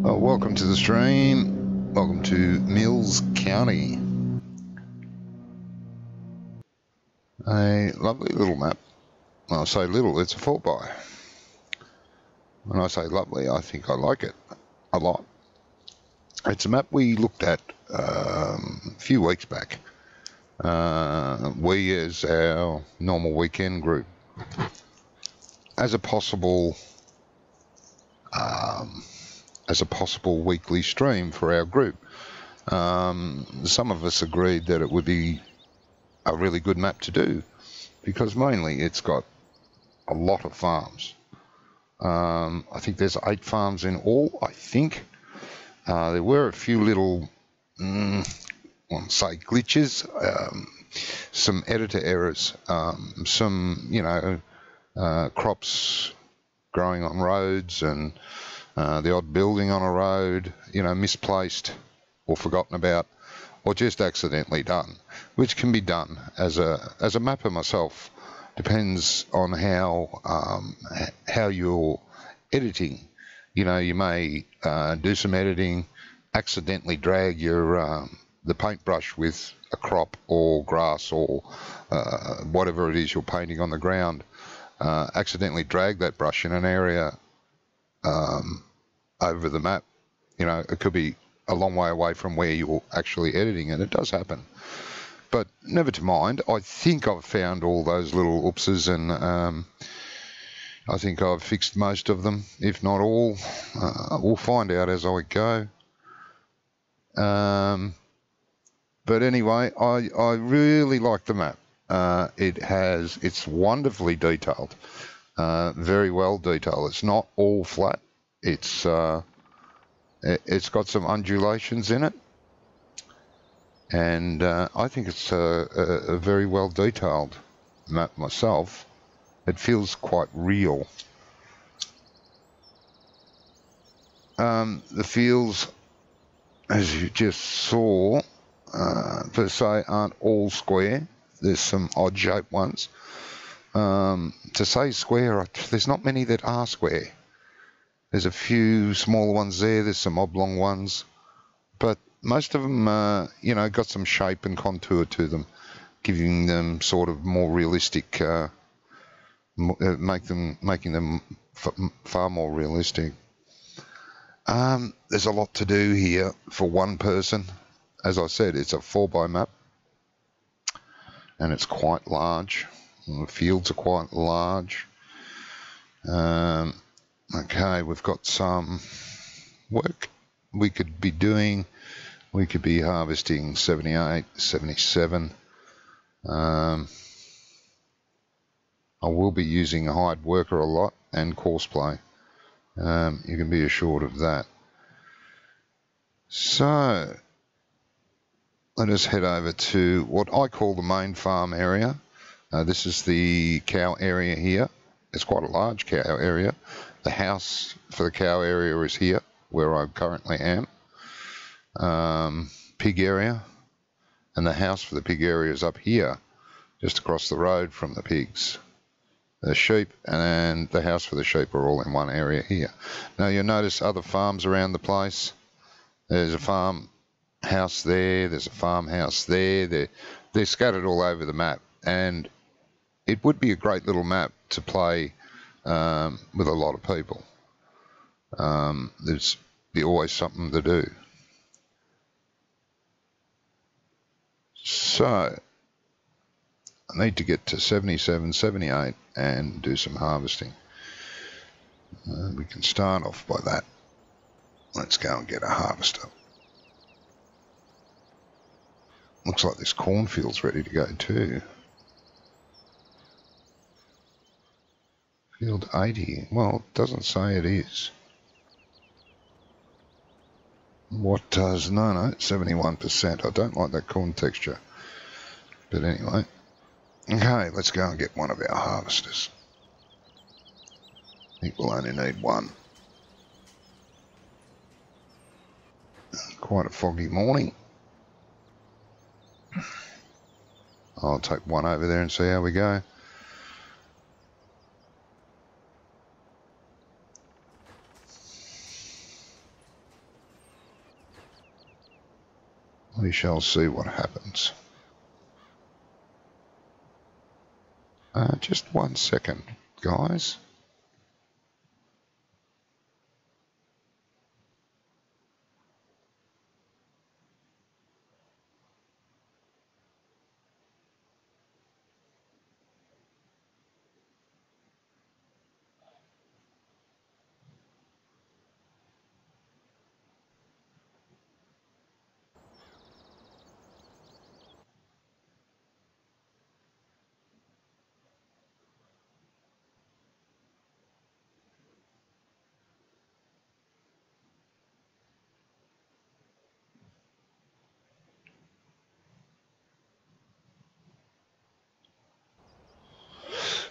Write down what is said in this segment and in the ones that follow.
Well, welcome to the stream. Welcome to Mills County. A lovely little map. When I say little, it's a 4x. When I say lovely, I think I like it a lot. It's a map we looked at a few weeks back. We, as our normal weekend group, as a possible weekly stream for our group. Some of us agreed that it would be a really good map to do because mainly it's got a lot of farms. I think there's 8 farms in all, I think. There were a few little, I won't say glitches, some editor errors, some, crops growing on roads and the odd building on a road, misplaced or forgotten about or just accidentally done, which can be done as a mapper myself. Depends on how you're editing. You may do some editing, accidentally drag your the paintbrush with a crop or grass or whatever it is you're painting on the ground, accidentally drag that brush in an area over the map. It could be a long way away from where you're actually editing, and it does happen. But never to mind. I think I've found all those little oopses, and I think I've fixed most of them, if not all. We'll find out as I go. But anyway, I really like the map. It's wonderfully detailed, very well detailed. It's not all flat. It's got some undulations in it, and I think it's a very well detailed map myself. It feels quite real. The fields, as you just saw, per se aren't all square. There's some odd shaped ones. To say square, there's not many that are square. There's a few smaller ones there. There's some oblong ones, but most of them, got some shape and contour to them, giving them sort of more realistic, making them far more realistic. There's a lot to do here for one person. As I said, it's a 4x map, and it's quite large. The fields are quite large. Okay, we've got some work we could be doing. We could be harvesting 78, 77. I will be using a hired worker a lot and course play. You can be assured of that. So let us head over to what I call the main farm area. This is the cow area here. It's quite a large cow area. The house for the cow area is here, where I currently am. Pig area, and the house for the pig area is up here, just across the road from the pigs. The sheep and the house for the sheep are all in one area here. Now you'll notice other farms around the place. There's a farm house there, there's a farmhouse there. They're scattered all over the map, and it would be a great little map to play with a lot of people. There's always something to do. So I need to get to 77, 78 and do some harvesting. We can start off by that. Let's go and get a harvester. Looks like this cornfield's ready to go too. Field 80. Well, it doesn't say it is. What does? No, 71%. I don't like that corn texture. But anyway. Okay, let's go and get one of our harvesters. I think we'll only need one. Quite a foggy morning. I'll take one over there and see how we go. We shall see what happens. Just 1 second, guys.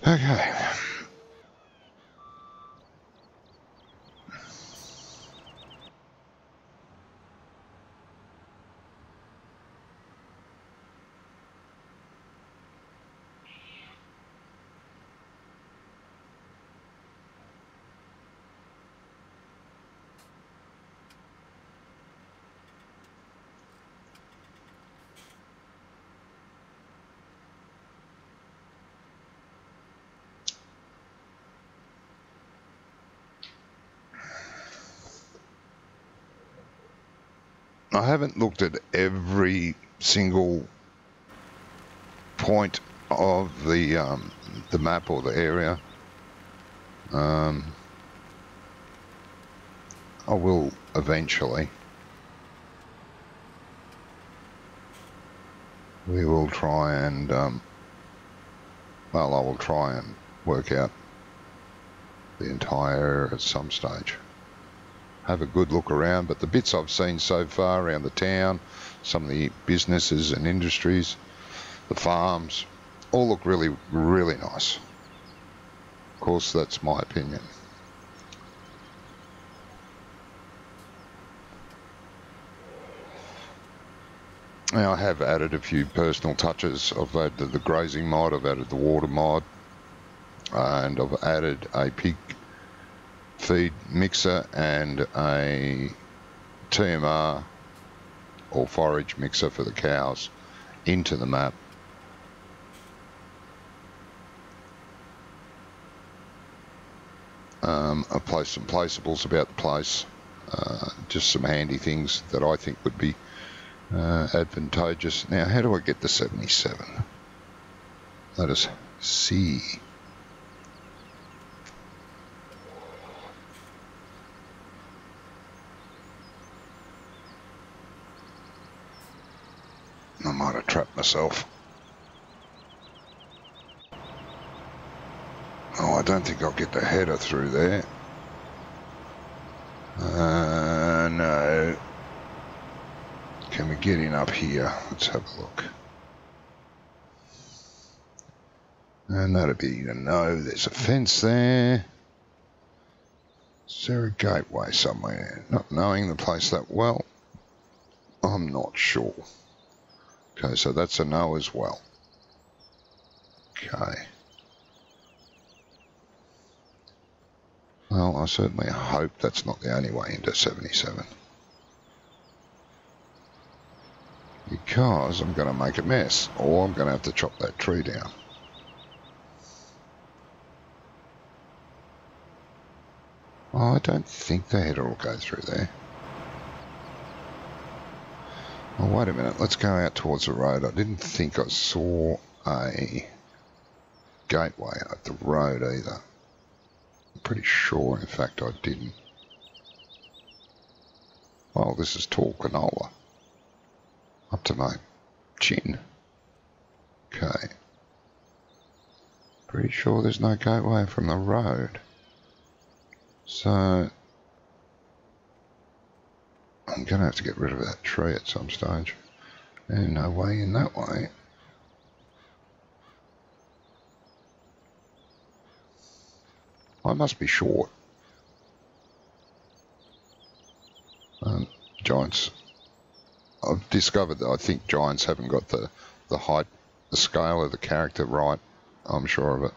Okay. I haven't looked at every single point of the map or the area. I will eventually. We will try and, well, I will try and work out the entire area at some stage. Have a good look around, but the bits I've seen so far around the town, some of the businesses and industries, the farms, all look really, really nice. Of course, that's my opinion. Now, I have added a few personal touches. I've added the grazing mod, I've added the water mod, and I've added a pig feed mixer and a TMR or forage mixer for the cows into the map. I've placed some placeables about the place, just some handy things that I think would be advantageous. Now, how do I get the 77? Let us see. I might have trapped myself. Oh, I don't think I'll get the header through there. No. Can we get in up here? Let's have a look. And that'd be a no. There's a fence there. Is there a gateway somewhere? Not knowing the place that well, I'm not sure. Okay, so that's a no as well. Okay. Well, I certainly hope that's not the only way into 77. Because I'm going to make a mess, or I'm going to have to chop that tree down. Oh, I don't think the header will go through there. Oh, wait a minute, let's go out towards the road. I didn't think I saw a gateway at the road either. I'm pretty sure, in fact, I didn't. Oh, this is tall canola. Up to my chin. Okay. Pretty sure there's no gateway from the road. So I'm going to have to get rid of that tree at some stage. And no way in that way. I must be short. Giants. I've discovered that I think giants haven't got the height, the scale of the character right. I'm sure of it.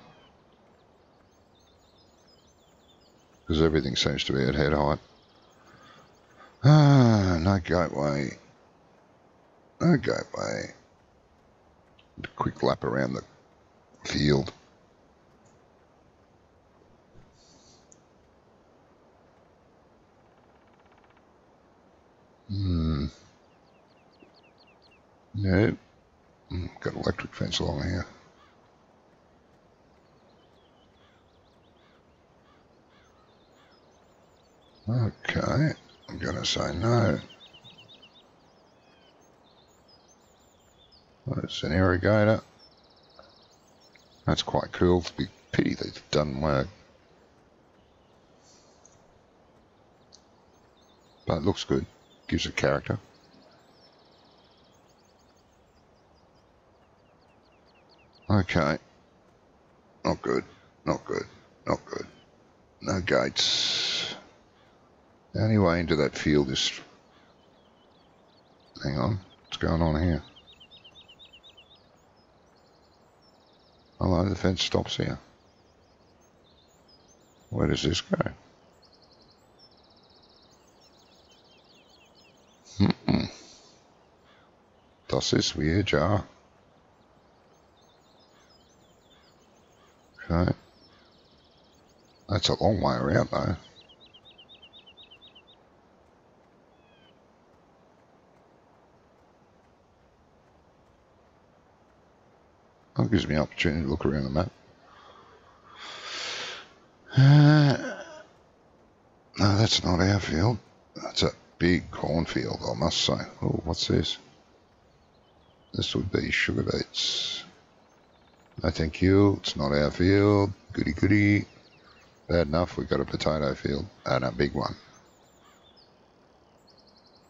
Because everything seems to be at head height. Ah, no gateway. Okay, bye. A quick lap around the field. Nope. Got an electric fence along here. Okay, I'm going to say no. That's an irrigator. That's quite cool. It's a big pity that it doesn't work. But it looks good. Gives it character. Okay. Not good. Not good. Not good. No gates. The only way into that field is... Hang on. What's going on here? Oh, the fence stops here. Where does this go? Das ist weird, ja. Okay. That's a long way around though. That gives me an opportunity to look around the map. No, that's not our field. That's a big cornfield, I must say. Oh, what's this? This would be sugar beets. No thank you, it's not our field. Goody goody. Bad enough, we've got a potato field and a big one.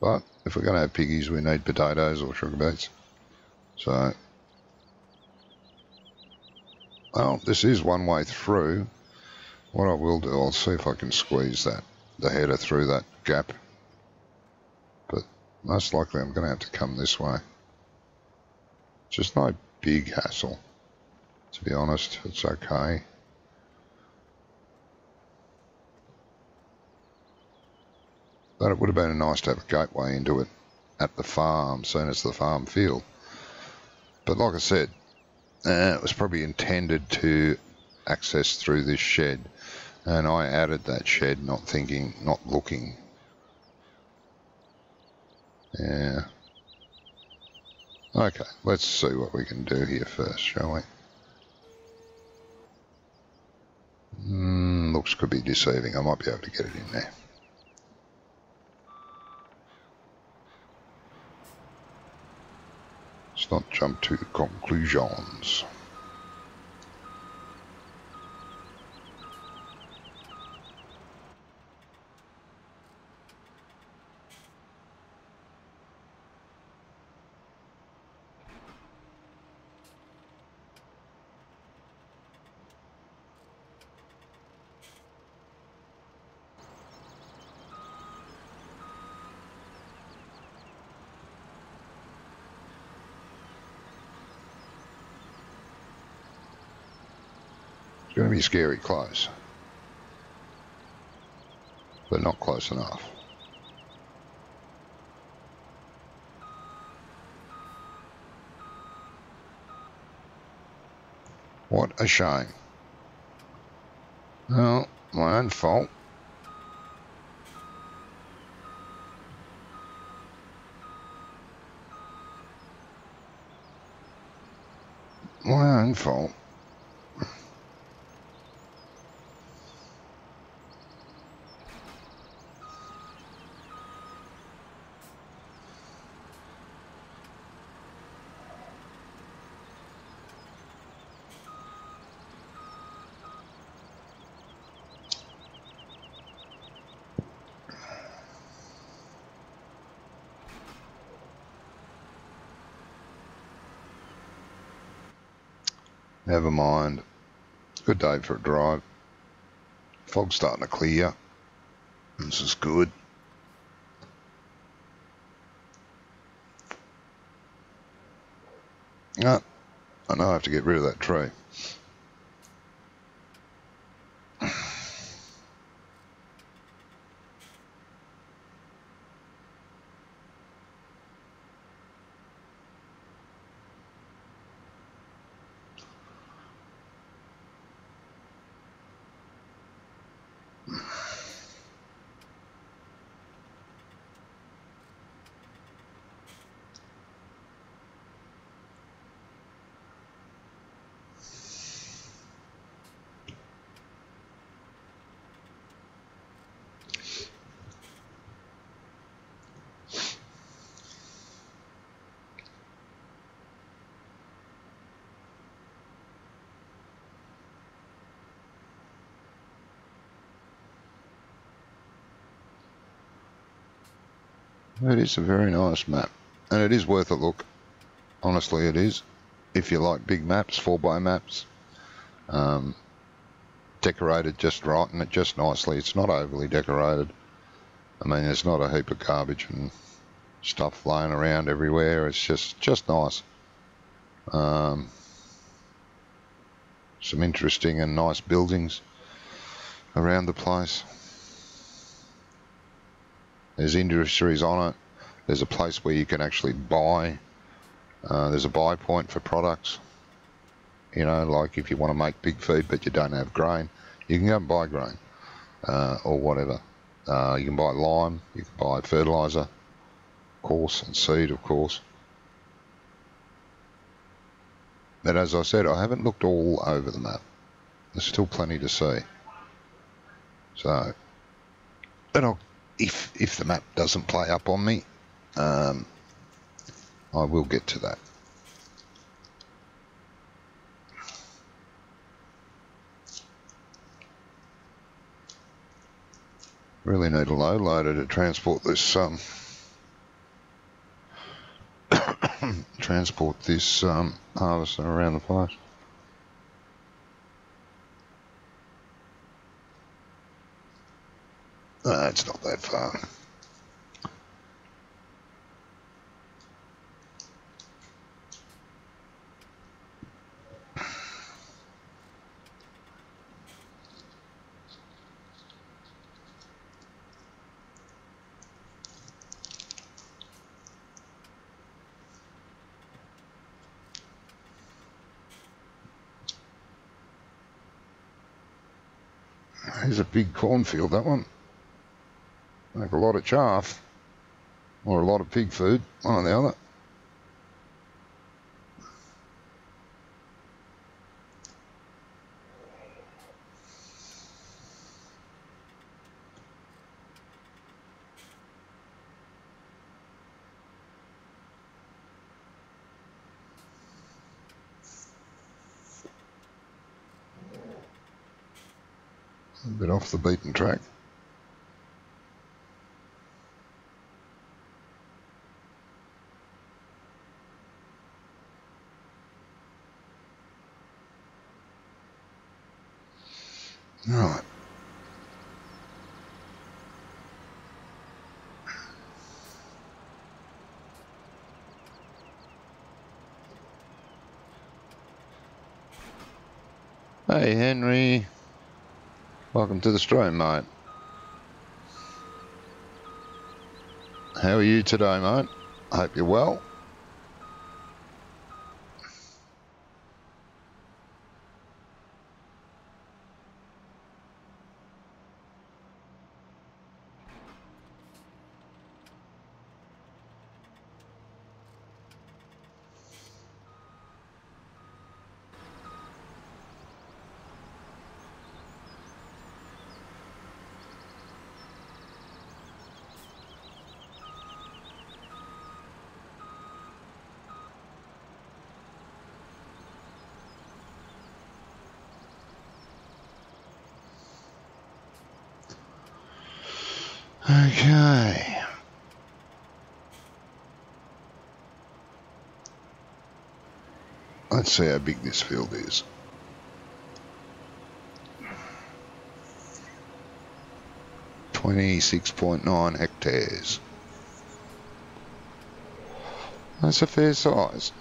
But if we're going to have piggies, we need potatoes or sugar beets. So, well, this is one way through. What I will do, I'll see if I can squeeze the header through that gap. But most likely I'm going to have to come this way. Just no big hassle, to be honest. It's okay. But it would have been nice to have a gateway into it at the farm, seen as the farm field. But like I said, it was probably intended to access through this shed. And I added that shed not thinking, not looking. Yeah. Okay, let's see what we can do here first, shall we? Looks could be deceiving. I might be able to get it in there. Let's not jump to conclusions. It's going to be scary close, but not close enough. What a shame. Well, my own fault. My own fault. Never mind. Good day for a drive. Fog's starting to clear. This is good. Ah, I know I have to get rid of that tree. It is a very nice map, and it is worth a look. Honestly, it is. If you like big maps, 4x maps, decorated just right and just nicely. It's not overly decorated. I mean, there's not a heap of garbage and stuff laying around everywhere. It's just nice. Some interesting and nice buildings around the place. There's industries on it. There's a place where you can actually buy. There's a buy point for products. You know, like if you want to make pig feed but you don't have grain, you can go and buy grain or whatever. You can buy lime, you can buy fertiliser, of course, and seed, of course. But as I said, I haven't looked all over the map. There's still plenty to see. So, but if the map doesn't play up on me, I will get to that. Really need a low loader to transport this harvester around the place. No, it's not that far. There's a big cornfield, that one. Like a lot of chaff, or a lot of pig food, one or the other. A bit off the beaten track. Right. Hey Henry, welcome to the stream, mate. How are you today, mate? I hope you're well. Okay. Let's see how big this field is. .9 hectares. That's a fair size.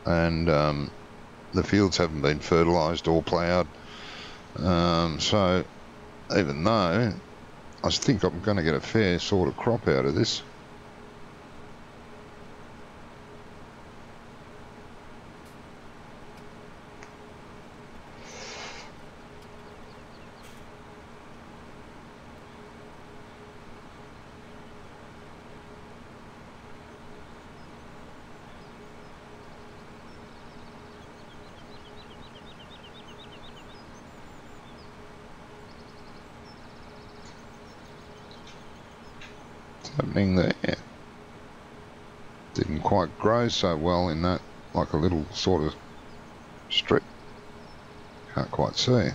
And the fields haven't been fertilised or ploughed, so even though I think I'm going to get a fair sort of crop out of this. happening there? Didn't quite grow so well in that, like a little sort of strip. Can't quite see.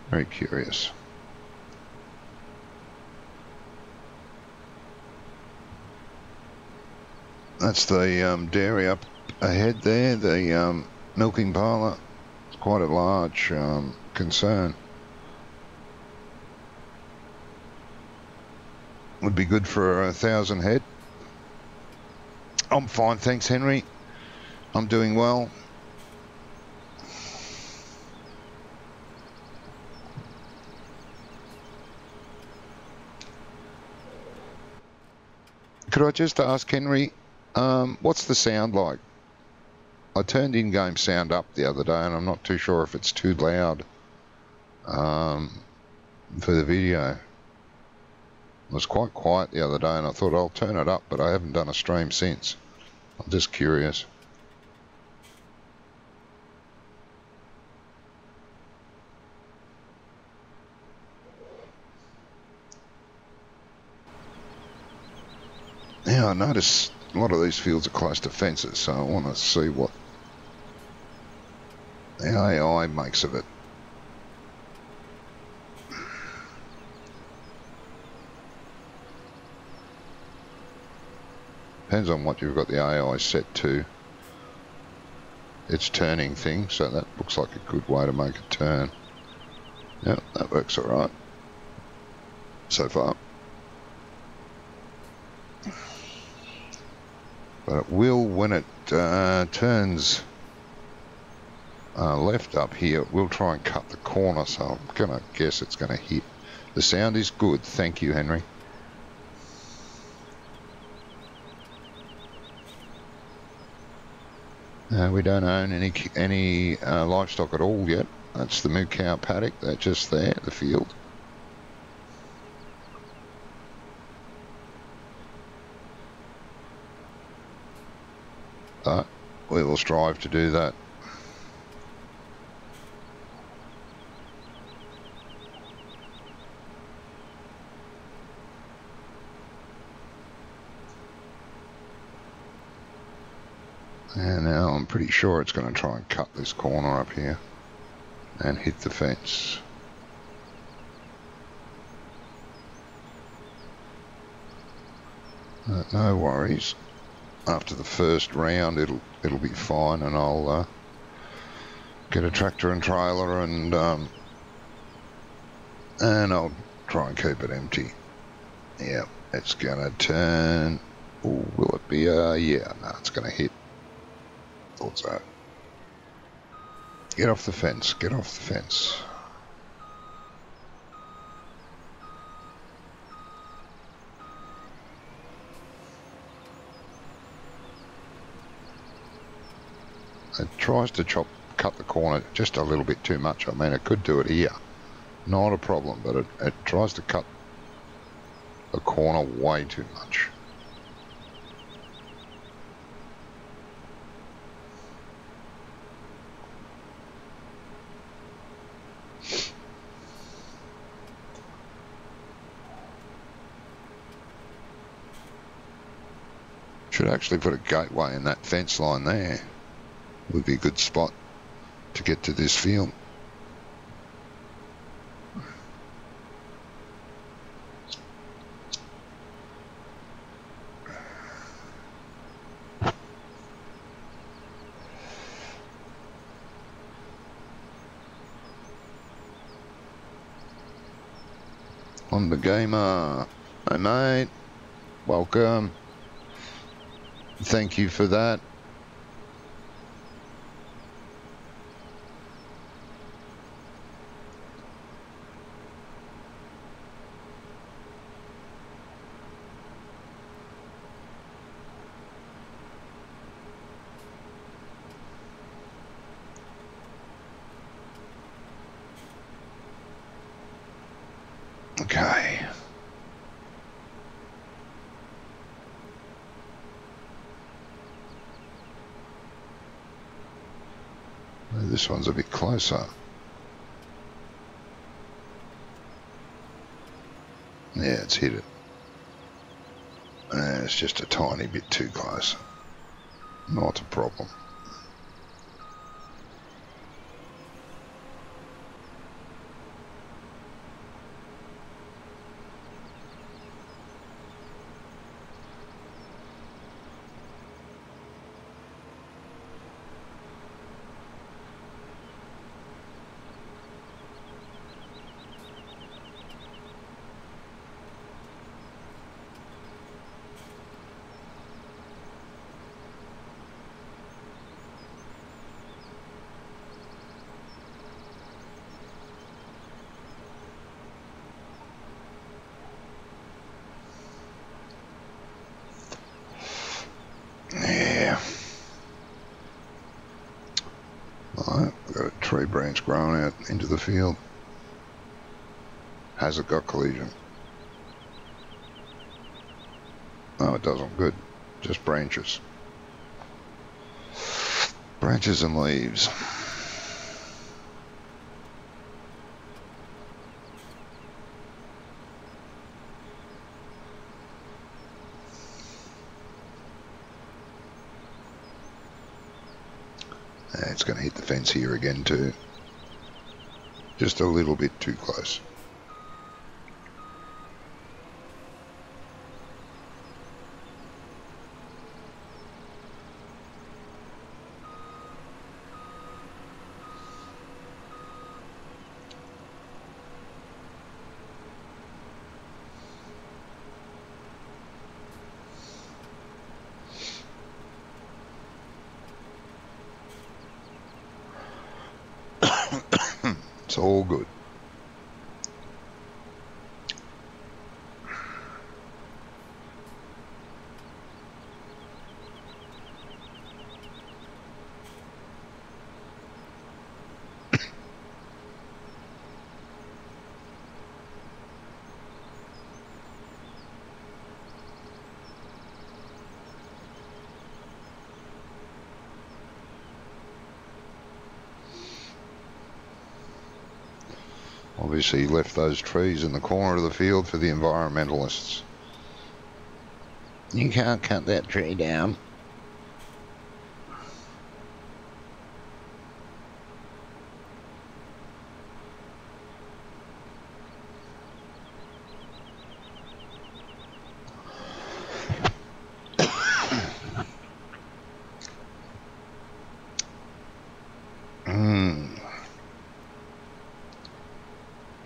Very curious. That's the dairy up ahead there, the milking parlour. It's quite a large concern. Would be good for 1,000 head. I'm fine, thanks, Henry. I'm doing well. Could I just ask Henry, what's the sound like? I turned in-game sound up the other day and I'm not too sure if it's too loud for the video. It was quite quiet the other day and I thought I'll turn it up, but I haven't done a stream since. I'm just curious. Yeah, I notice a lot of these fields are close to fences, so I want to see what the AI makes of it. Depends on what you've got the AI set to. It's turning thing, so that looks like a good way to make a turn. Yep, that works alright so far. But it will, when it turns left up here, it will try and cut the corner, so I'm going to guess it's going to hit. The sound is good, thank you, Henry. We don't own any livestock at all yet. That's the moo cow paddock, they're just there, the field. But we will strive to do that. And now I'm pretty sure it's going to try and cut this corner up here and hit the fence. No worries. After the first round, it'll be fine, and I'll get a tractor and trailer, and I'll try and keep it empty. Yeah, it's gonna turn. Ooh, will it be? Yeah, no, it's gonna hit. Thought so. Get off the fence. Get off the fence. It tries to cut the corner just a little bit too much. I mean, it could do it here, not a problem, but it tries to cut the corner way too much. Should actually put a gateway in that fence line there. Would be a good spot to get to this field. On the gamer. Hey mate, welcome. Thank you for that. Okay. This one's a bit closer. Yeah, it's hit it. It's just a tiny bit too close. Not a problem. Yeah. Alright, we've got a tree branch growing out into the field. Has it got collision? No, it doesn't. Good. Just branches. Branches and leaves. It's going to hit the fence here again too. Just a little bit too close. It's all good. Obviously, he left those trees in the corner of the field for the environmentalists. You can't cut that tree down.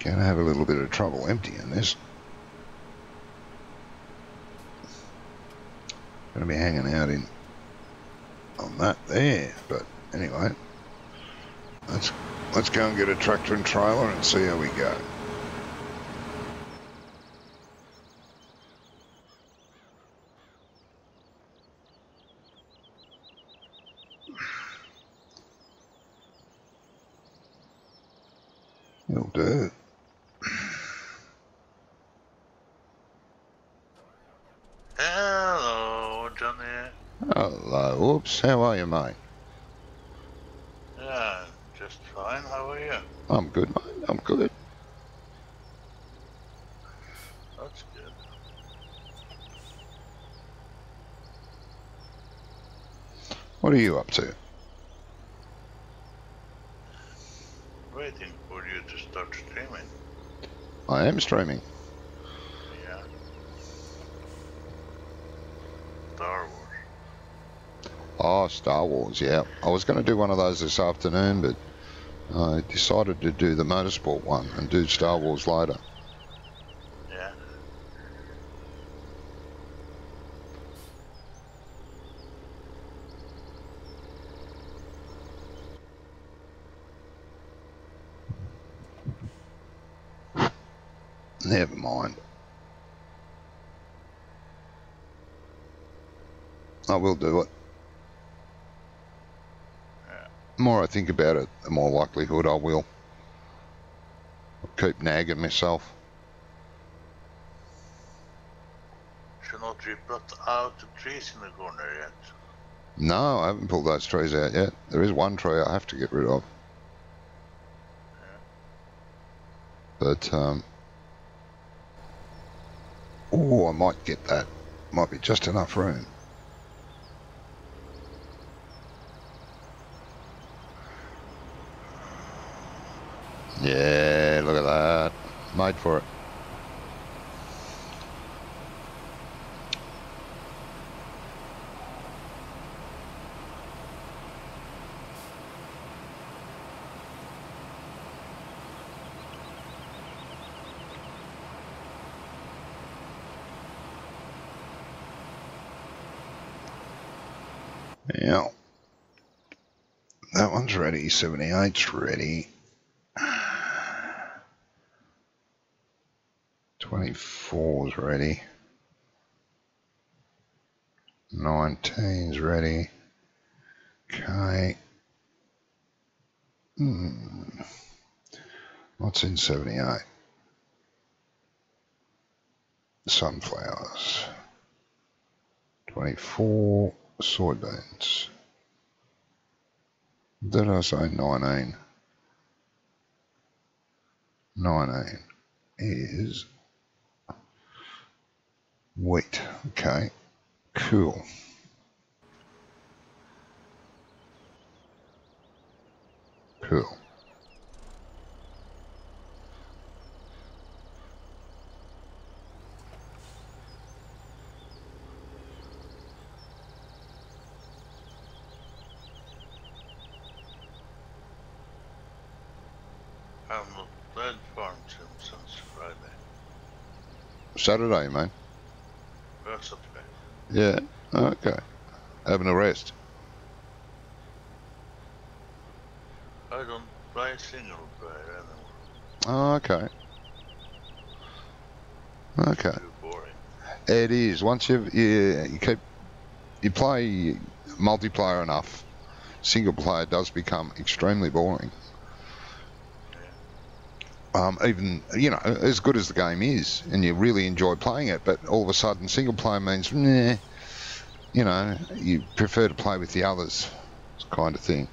Gonna have a little bit of trouble emptying this. Gonna be hanging out in on that there, but anyway, let's go and get a tractor and trailer and see how we go. It'll do. Hello, Johnny. Hello, oops, how are you, mate? Yeah, just fine. How are you? I'm good, mate, I'm good. That's good. What are you up to? Waiting for you to start streaming. I am streaming. Yeah. Star Wars. Oh, Star Wars, yeah. I was going to do one of those this afternoon, but I decided to do the motorsport one and do Star Wars later. Yeah. Never mind. I will do it. Yeah. The more I think about it, the more likelihood I will. I'll keep nagging myself. Should not we put out the trees in the corner yet? No, I haven't pulled those trees out yet. There is one tree I have to get rid of. But, oh, I might get that. Might be just enough room. Yeah, look at that. Made for it. Yeah. That one's ready. 78's ready. 24's ready. 19's ready. Okay. What's in 78? Sunflowers. 24 soybeans. Did I say 19? 19 is wheat. Okay, cool. Cool. I'm not played farm sim since Friday. Saturday, mate. That's okay. Yeah, okay. Having a rest. I don't play single player anymore. Oh, okay. Okay. Too boring. It is. Once you play multiplayer enough, single player does become extremely boring. Even, you know, as good as the game is, and you really enjoy playing it, but all of a sudden single player means, nah, you know, you prefer to play with the others, kind of thing.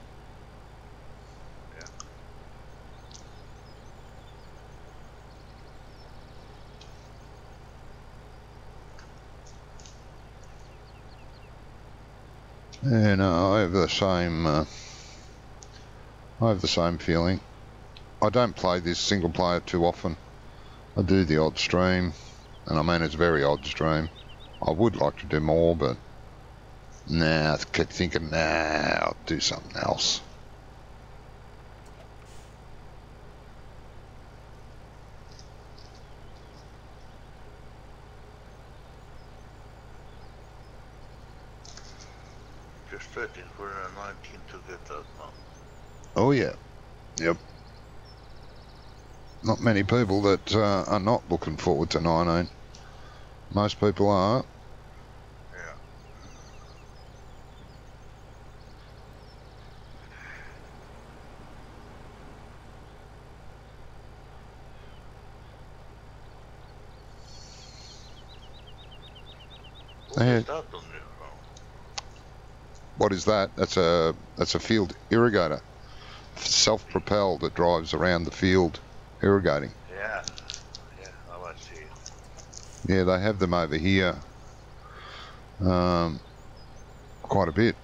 Yeah, no, I have the same feeling. I don't play this single player too often. I do the odd stream, and I mean it's a very odd stream. I would like to do more, but nah, I keep thinking, nah, I'll do something else. Just waiting for a 19 to get out now. Oh yeah, yep. Not many people that are not looking forward to 19. Most people are. What is that on your phone? What is that? That's a field irrigator, self-propelled, that drives around the field irrigating. Yeah, now I see it. Yeah, they have them over here, quite a bit.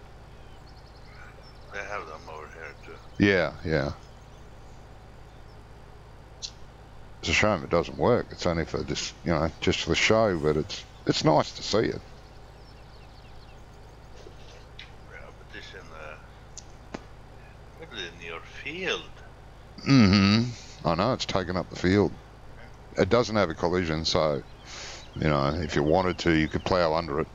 They have them over here too. Yeah. It's a shame it doesn't work. It's only for this, you know, just for the show, but it's nice to see it. Yeah, but this in your field. I know, it's taken up the field. It doesn't have a collision, so, you know, if you wanted to, you could plough under it.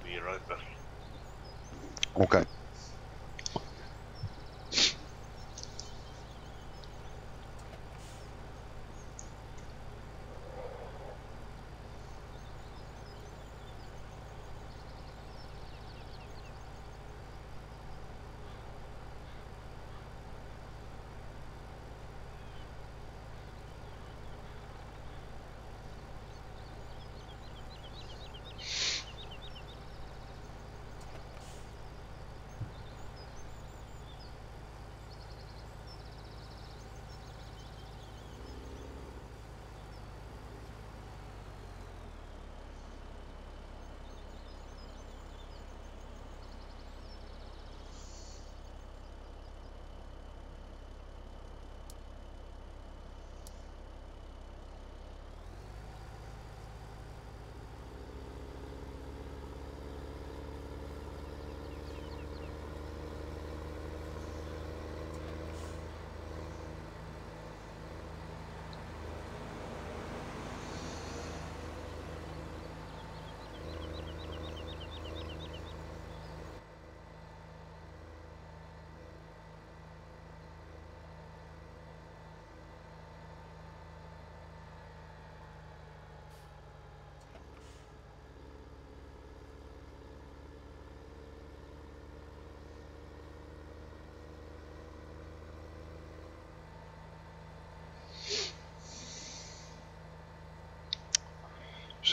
Be right back. Okay.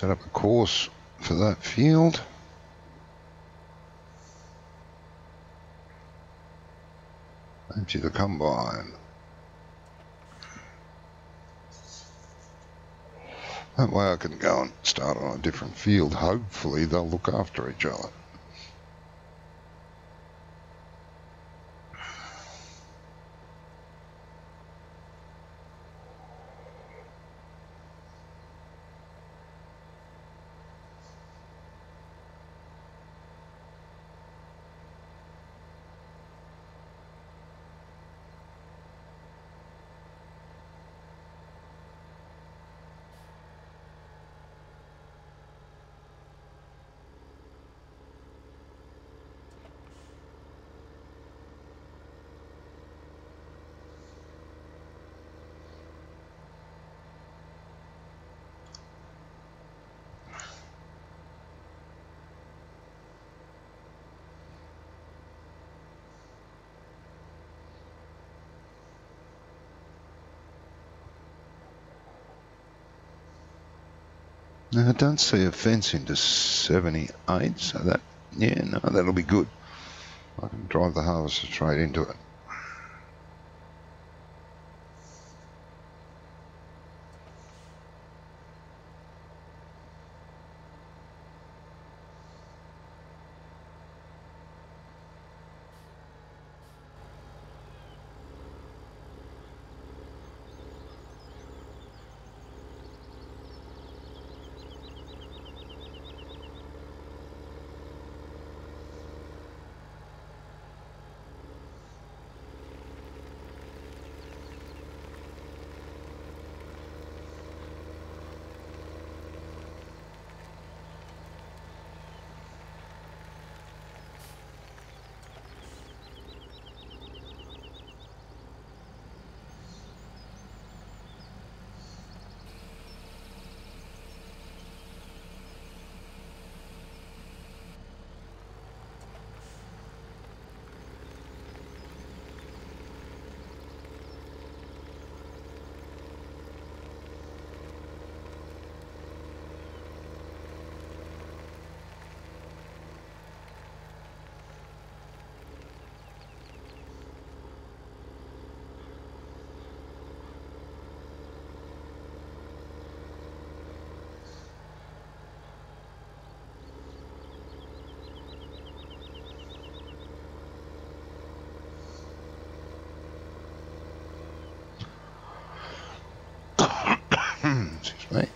Set up a course for that field. Empty the combine. That way I can go and start on a different field. Hopefully they'll look after each other. Now, I don't see a fence into 78, so that, yeah, no, that'll be good. I can drive the harvester straight into it. Excuse me.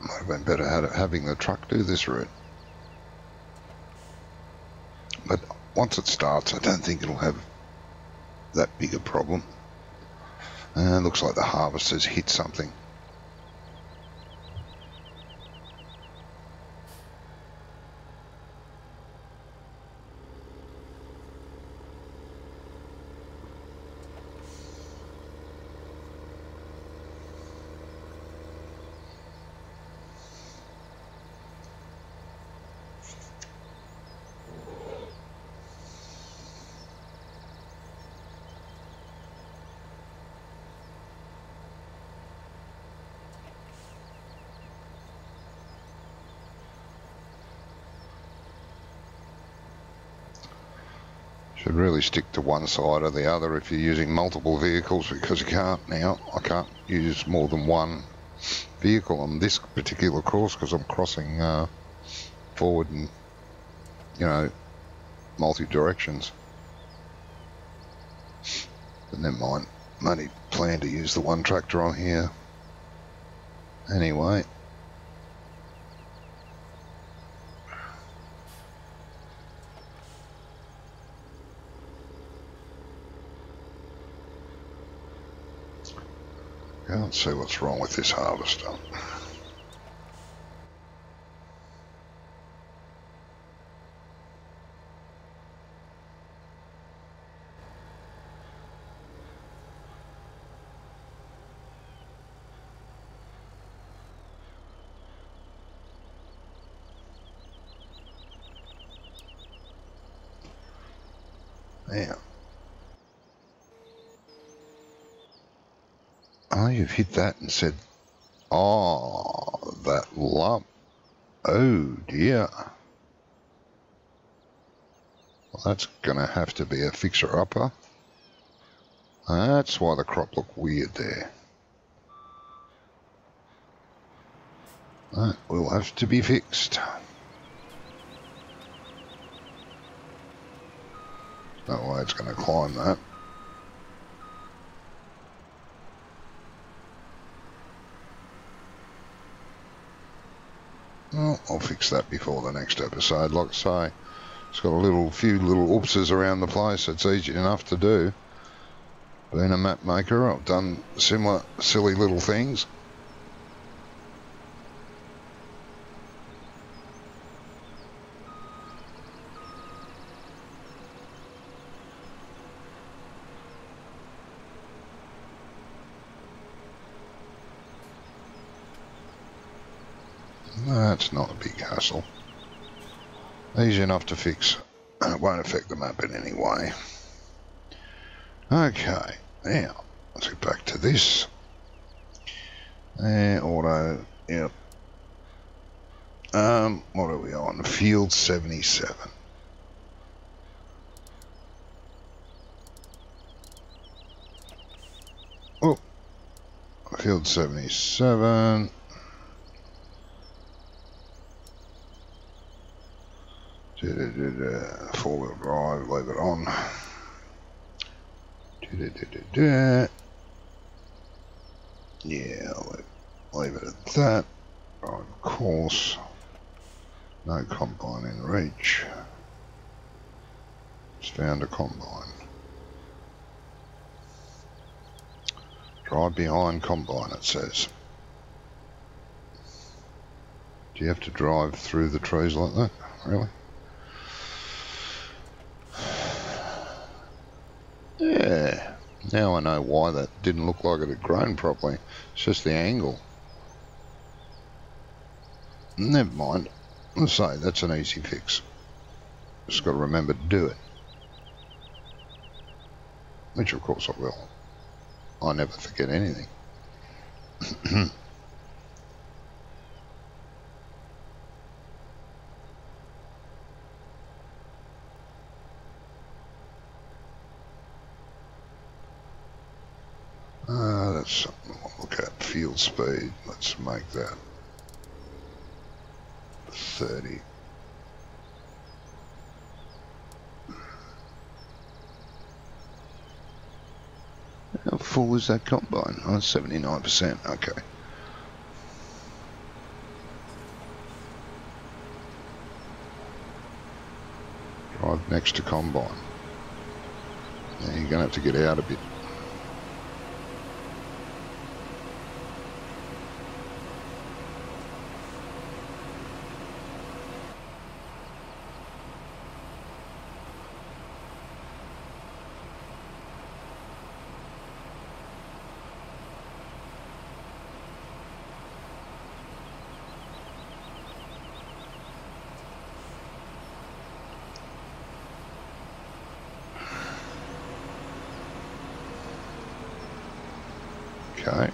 Might have been better having the truck do this route. But once it starts, I don't think it'll have that big a problem. And looks like the harvester's hit something. Should really stick to one side or the other if you're using multiple vehicles, because you can't now. I can't use more than one vehicle on this particular course because I'm crossing forward and, you know, multi-directions. But never mind. I only plan to use the one tractor on here anyway. Can't see what's wrong with this harvester. Now, oh, you've hit that and said, oh, that lump. Oh dear. Well, that's going to have to be a fixer-upper. That's why the crop looked weird there. That will have to be fixed. No way it's going to climb that. Well, I'll fix that before the next episode. Like I say, it's got a few little oopses around the place. It's easy enough to do. Being a map maker, I've done similar silly little things. That's not a big hassle. Easy enough to fix, and it won't affect the map in any way. Okay, now let's get back to this. Auto, yep. What are we on? Field 77. Oh, Field 77. Four-wheel drive, leave it on. Yeah, leave it at that. Drive course. No combine in reach. It's found a combine. Drive behind combine, it says. Do you have to drive through the trees like that? Really? Yeah, now I know why that didn't look like it had grown properly. It's just the angle. Never mind. Let's say that's an easy fix. Just got to remember to do it. Which of course I will. I never forget anything. That's something I want to look at. Field speed. Let's make that 30. How full is that combine? Oh, 79%. Okay. Drive next to combine. Now you're going to have to get out a bit. Okay.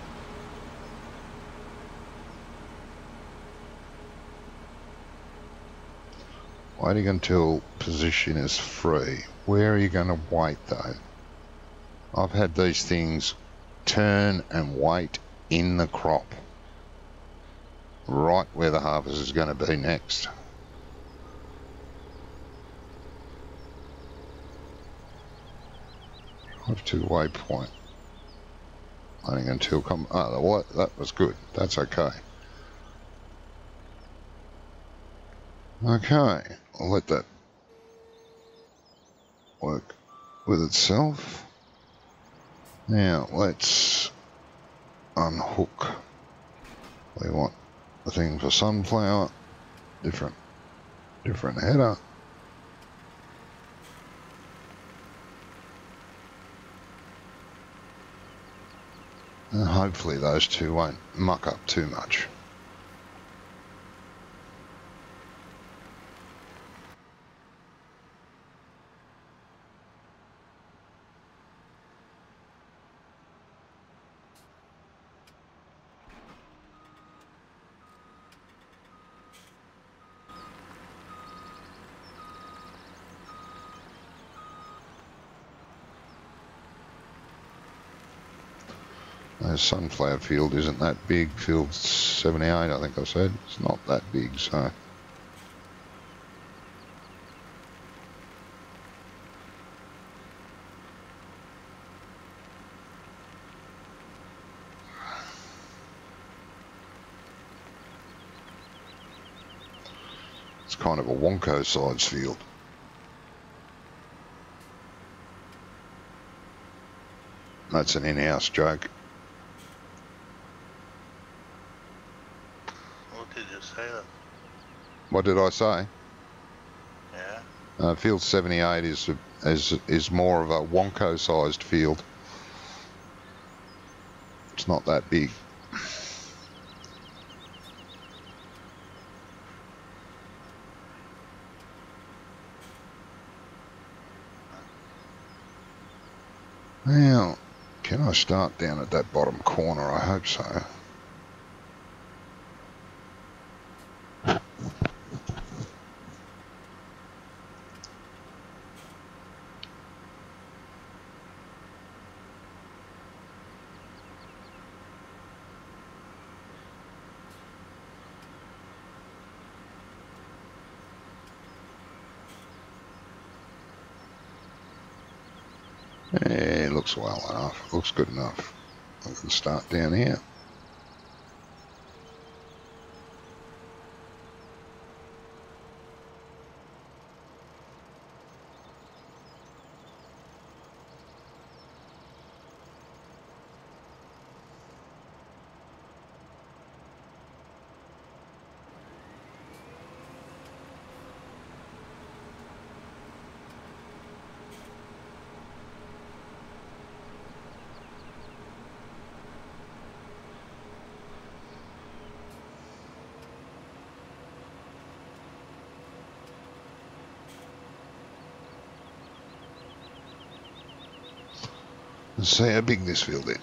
Waiting until position is free. Where are you going to wait though? I've had these things turn and wait in the crop. Right where the harvest is going to be next. Drive to waypoint. Waiting until come. Oh, what? That was good. That's okay. Okay, I'll let that work with itself. Now let's unhook. We want the thing for sunflower. Different header. And hopefully those two won't muck up too much. The sunflower field isn't that big. Field 78, I think I said. It's not that big, so. It's kind of a Wonko size field. That's an in-house joke. What did you say? What did I say? Yeah. Field 78 is more of a Wonko sized field. It's not that big. Now, can I start down at that bottom corner? I hope so. Yeah, it looks well enough. Looks good enough. I can start down here. Let's see how big this field is.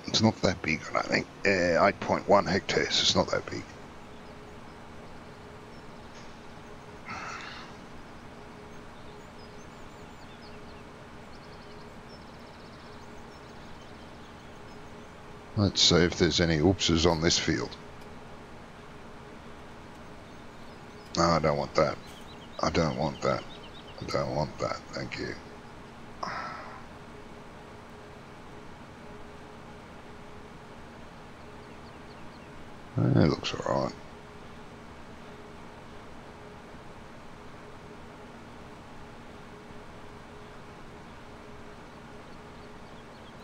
It's not that big, I don't think. 8.1 hectares, it's not that big. Let's see if there's any oopses on this field. No, I don't want that. I don't want that. I don't want that, thank you. It looks alright.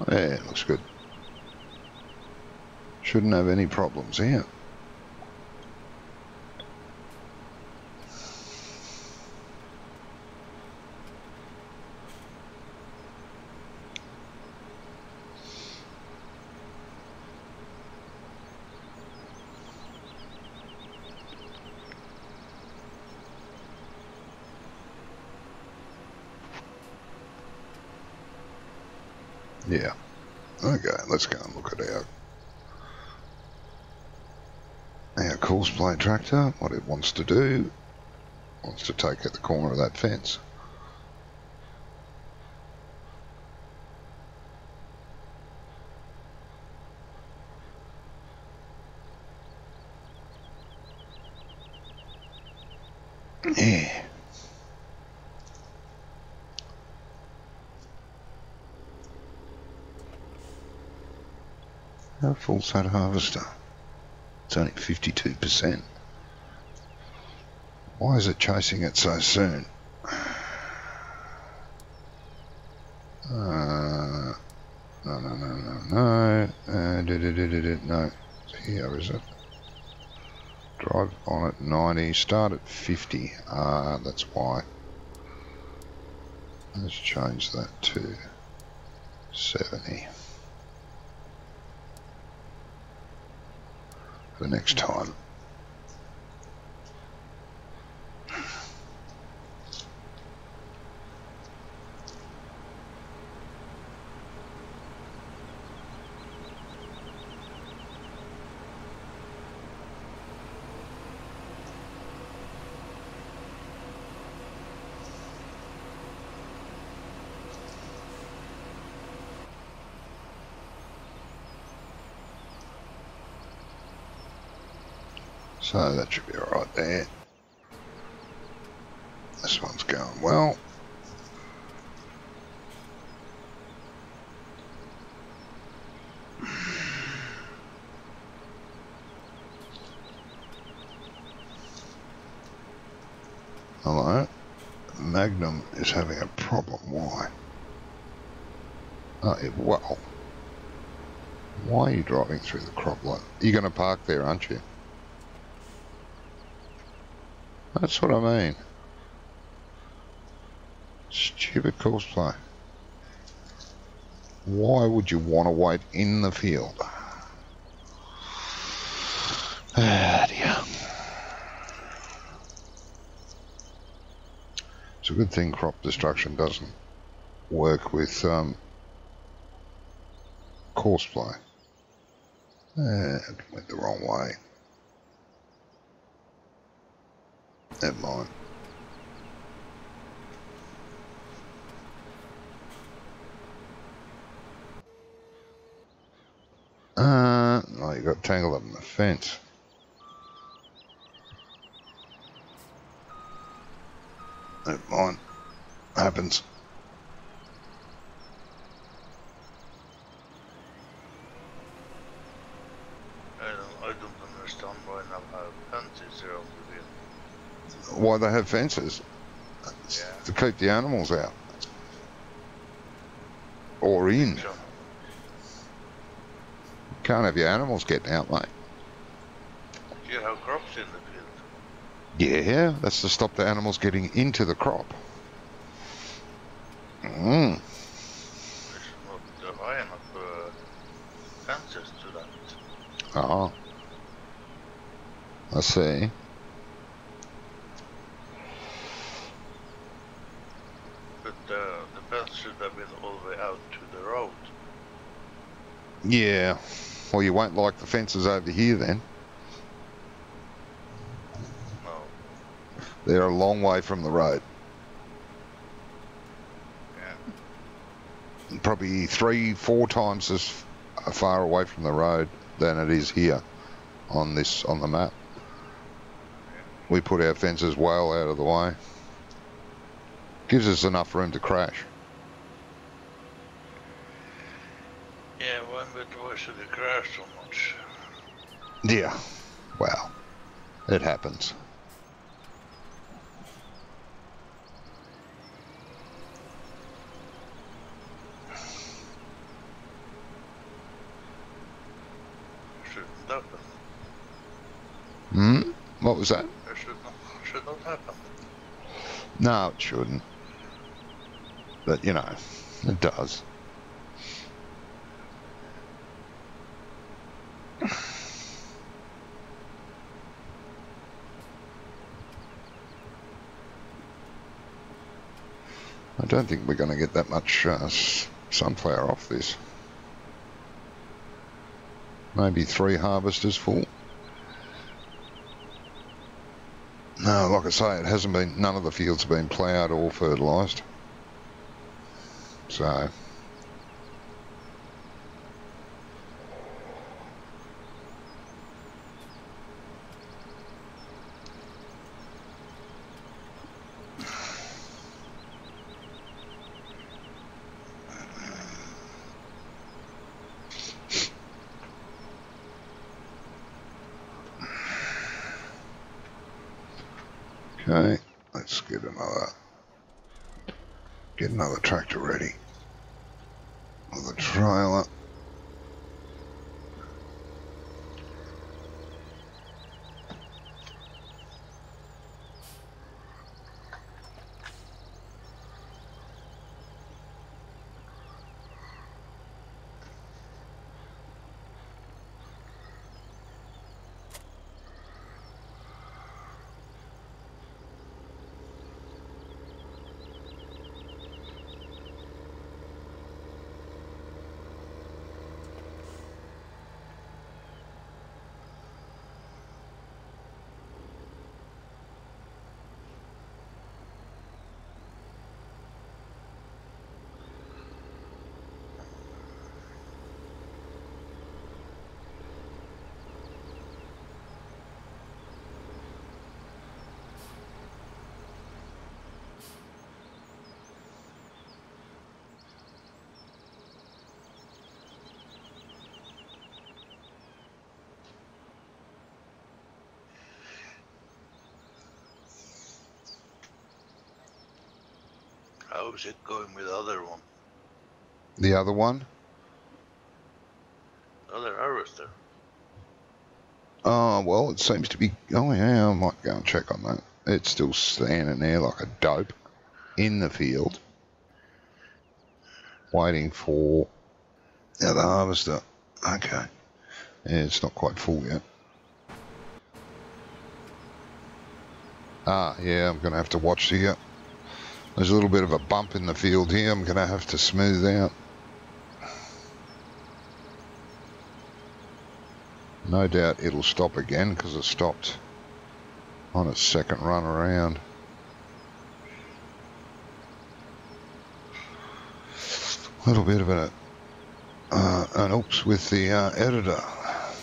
Yeah, it looks good. Shouldn't have any problems here. Yeah. Okay, let's go and look at our course plate tractor, what it wants to do. Wants to take at the corner of that fence. Yeah. How full's that harvester? It's only 52%. Why is it chasing it so soon? No. No. Here, is it? Drive on at 90, start at 50. That's why. Let's change that to 70. For next time. So that should be alright there. This one's going well. Hello. Magnum is having a problem. Why? Oh, well. Why are you driving through the cropland? You're going to park there, aren't you? That's what I mean. Stupid courseplay. Why would you want to wait in the field? Ah, dear. It's a good thing crop destruction doesn't work with courseplay. It went the wrong way. Never mind. No, you got tangled up in the fence. Never mind. Happens. I don't understand why now have fences around the field. Why they have fences? Yeah. To keep the animals out. Or in. So, Can't have your animals getting out, mate. do you have crops in the field? Yeah, that's to stop the animals getting into the crop. There's not high enough fences to that. Oh. I see. But the fence should have been all the way out to the road. Yeah. Well, you won't like the fences over here then. No. They're a long way from the road. Yeah. Probably 3-4 times as far away from the road than it is here on the map. We put our fences well out of the way. Gives us enough room to crash. Yeah, but why should it crash so much? Yeah. Well, it happens. Shouldn't happen. What was that? It should not happen. No, it shouldn't. But, you know, it does. I don't think we're going to get that much sunflower off this. Maybe 3 harvesters full. No, like I say, it hasn't been, none of the fields have been ploughed or fertilised. So, okay, let's get another tractor ready. With a trailer. How's it going with the other one? The other one? The other harvester? Oh, well, it seems to be... Oh, yeah, I might go and check on that. It's still standing there like a dope in the field, waiting for the other harvester. Okay. Yeah, it's not quite full yet. Ah, yeah, I'm going to have to watch here. There's a little bit of a bump in the field here I'm going to have to smooth out. No doubt it'll stop again because it stopped on its second run around. A little bit of an oops with the editor,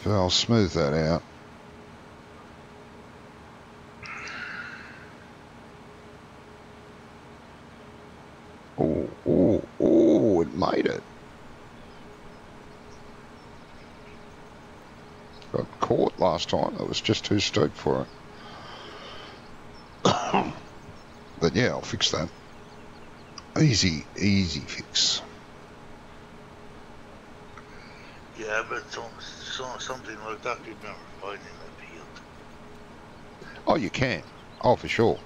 but I'll smooth that out. Oh, it made it. Got caught last time. It was just too steep for it. But yeah, I'll fix that. Easy fix. Yeah, but something like that you'd never find in the field. Oh, you can. Oh, for sure.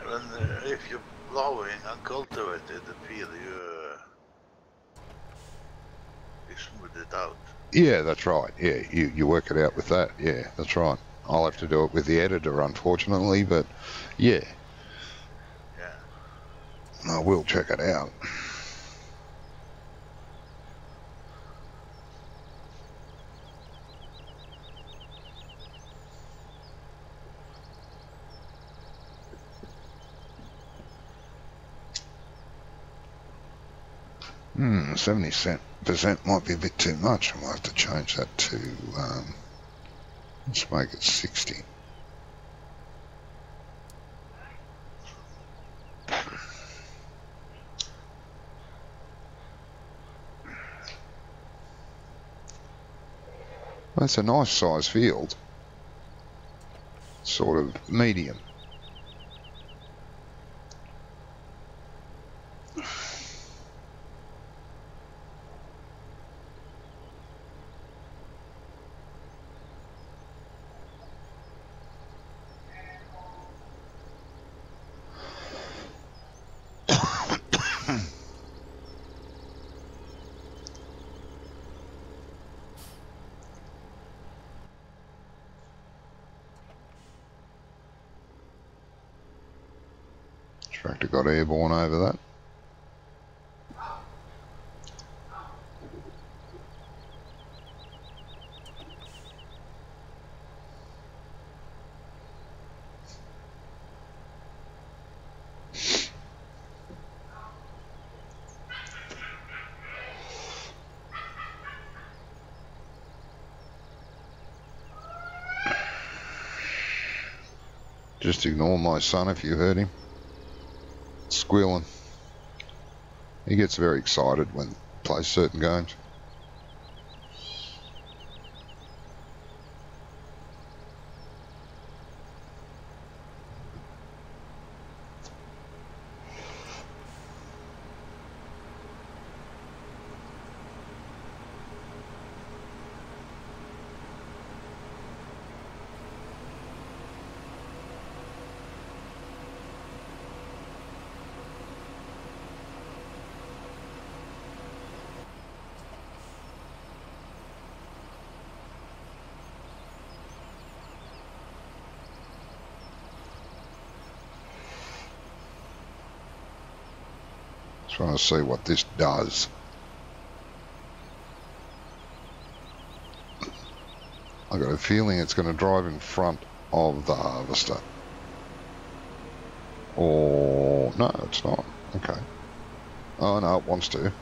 And if you're plowing and cultivating the field, you smooth it out. Yeah, that's right. Yeah, you work it out with that. Yeah, that's right. I'll have to do it with the editor, unfortunately, but yeah. Yeah. I will check it out. 70% might be a bit too much. I might have to change that to, let's make it 60. That's a nice size field. Sort of medium. Tractor got airborne over that. Just ignore my son if you heard him squealing. He gets very excited when he plays certain games. Trying to see what this does. I got a feeling it's going to drive in front of the harvester. Or no, it's not. Okay. Oh no, it wants to.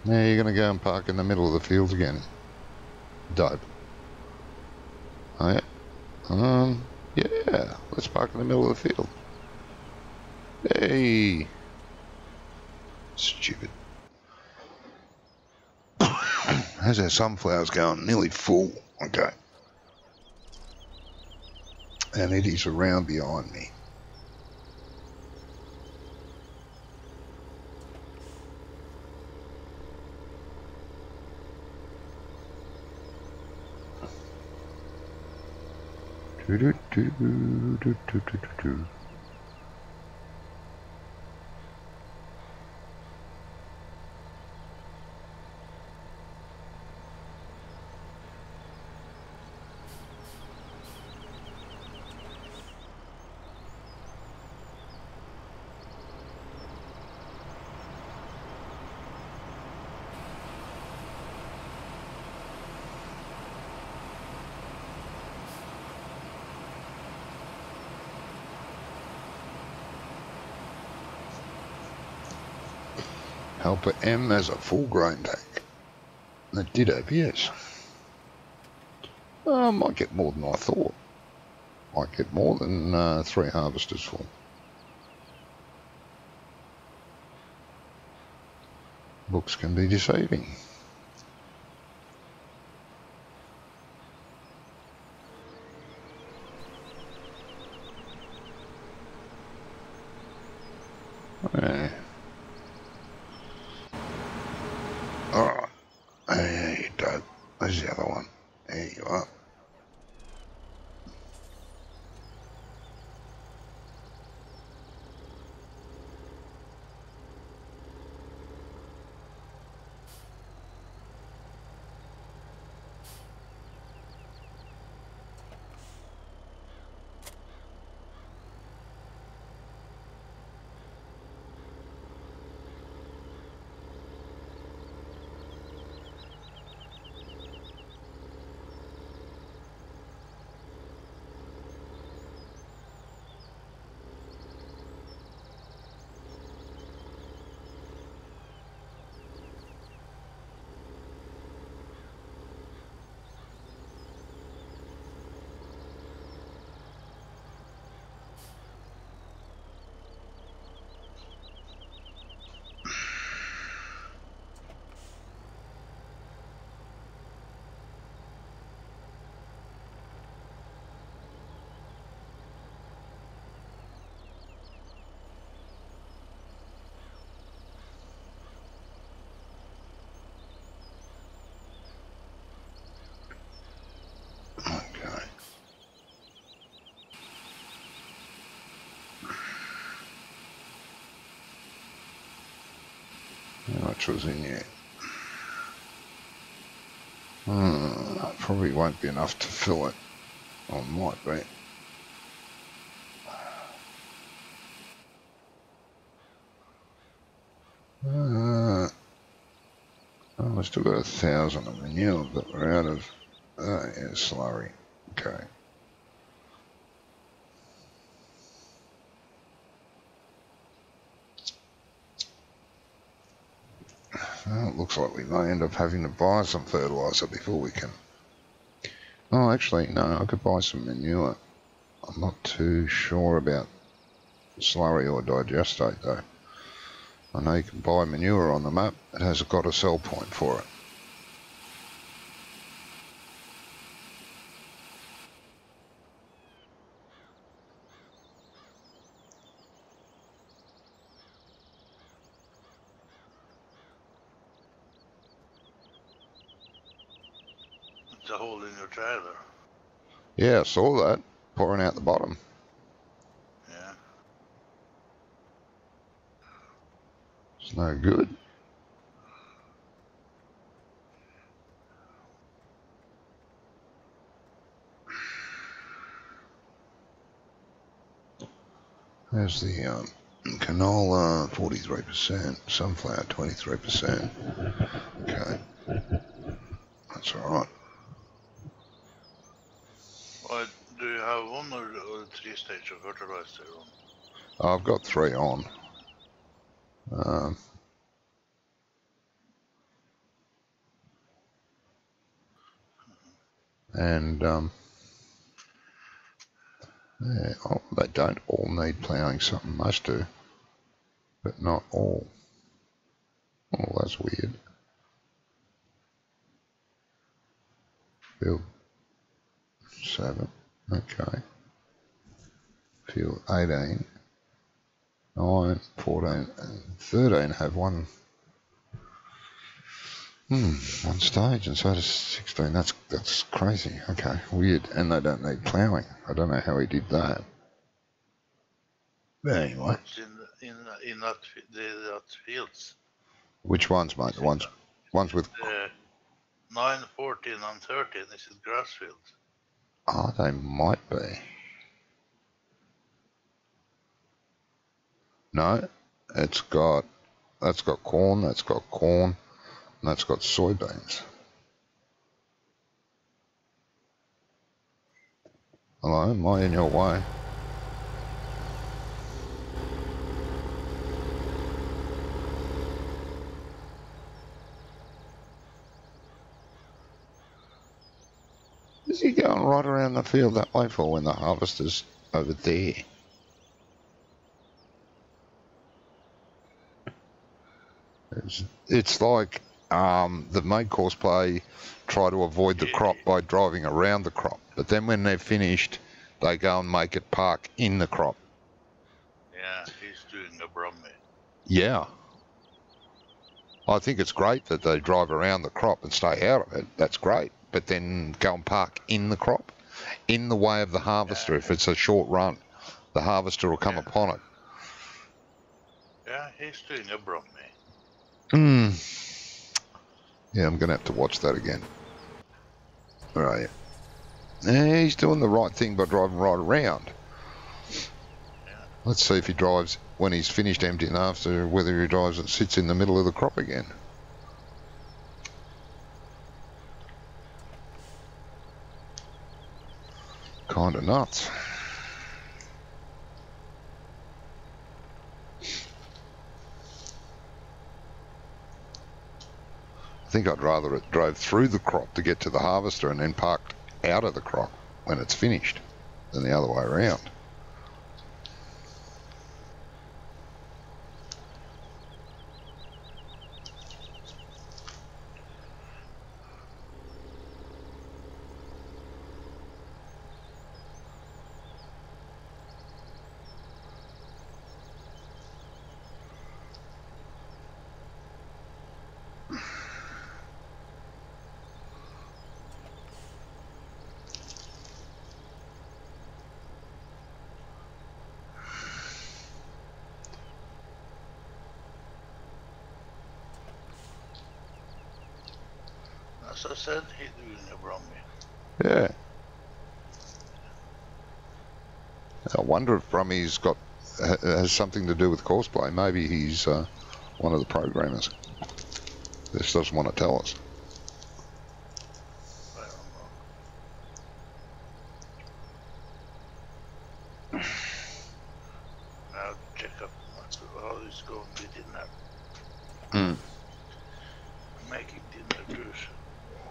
Now you're going to go and park in the middle of the field again. Dope. Oh yeah. Yeah, let's park in the middle of the field. Hey. Stupid. How's our sunflowers going? Nearly full. Okay. And it is around behind me. Do, do, do, do, do, do, do, do. Helper M has a full grain tank. That did have, yes. I might get more than I thought. Might get more than 3 harvesters full. Looks can be deceiving. Yeah. Alright. There you go. There's the other one. There you are. Okay. How much was in here? Probably won't be enough to fill it. Or might be. Oh, I still got 1,000 of manure, but we're out of, yeah, slurry. Okay. Well, it looks like we may end up having to buy some fertiliser before we can. Oh, actually, no, I could buy some manure. I'm not too sure about slurry or digestate, though. I know you can buy manure on the map. It has got a sell point for it. It's a hole in your trailer. Yeah, I saw that. Pouring out the bottom. Yeah. It's no good. There's the canola, 43%, sunflower, 23%. Okay. That's alright. Well, do you have one or the 3-stage of fertilizer on? I've got 3 on. And yeah, oh, they don't all need ploughing. Some most do, but not all. Oh, that's weird. Build 7. Okay. field 18, 9, 14, and 13 have one stage, and so does 16. That's crazy. Okay, weird. And they don't need ploughing. I don't know how he did that. But anyway. In that fields. Which ones, mate? The ones with 9, 14, and 13. Is it grass fields? Oh, they might be. No, that's got corn. That's got corn. And that's got soybeans. Hello, am I in your way? Is he going right around the field that way for when the harvester's over there? It's like the main course play try to avoid the crop by driving around the crop, but then when they're finished, they go and make it park in the crop. Yeah, he's doing a Brummie. Yeah. I think it's great that they drive around the crop and stay out of it. That's great. But then go and park in the crop, in the way of the harvester. If it's a short run, the harvester will come upon it. Yeah, he's doing a Brummie. Yeah, I'm going to have to watch that again. Where are you? Yeah, he's doing the right thing by driving right around. Yeah. Let's see if he drives when he's finished emptying after, whether he drives and sits in the middle of the crop again. Kind of nuts. I think I'd rather it drove through the crop to get to the harvester and then parked out of the crop when it's finished than the other way around. As I said, he's doing a Brummie. Yeah. I wonder if Brummie's has something to do with courseplay. Maybe he's one of the programmers. This doesn't want to tell us. I don't know. I'll check up how it's going with dinner. I'm making dinner too.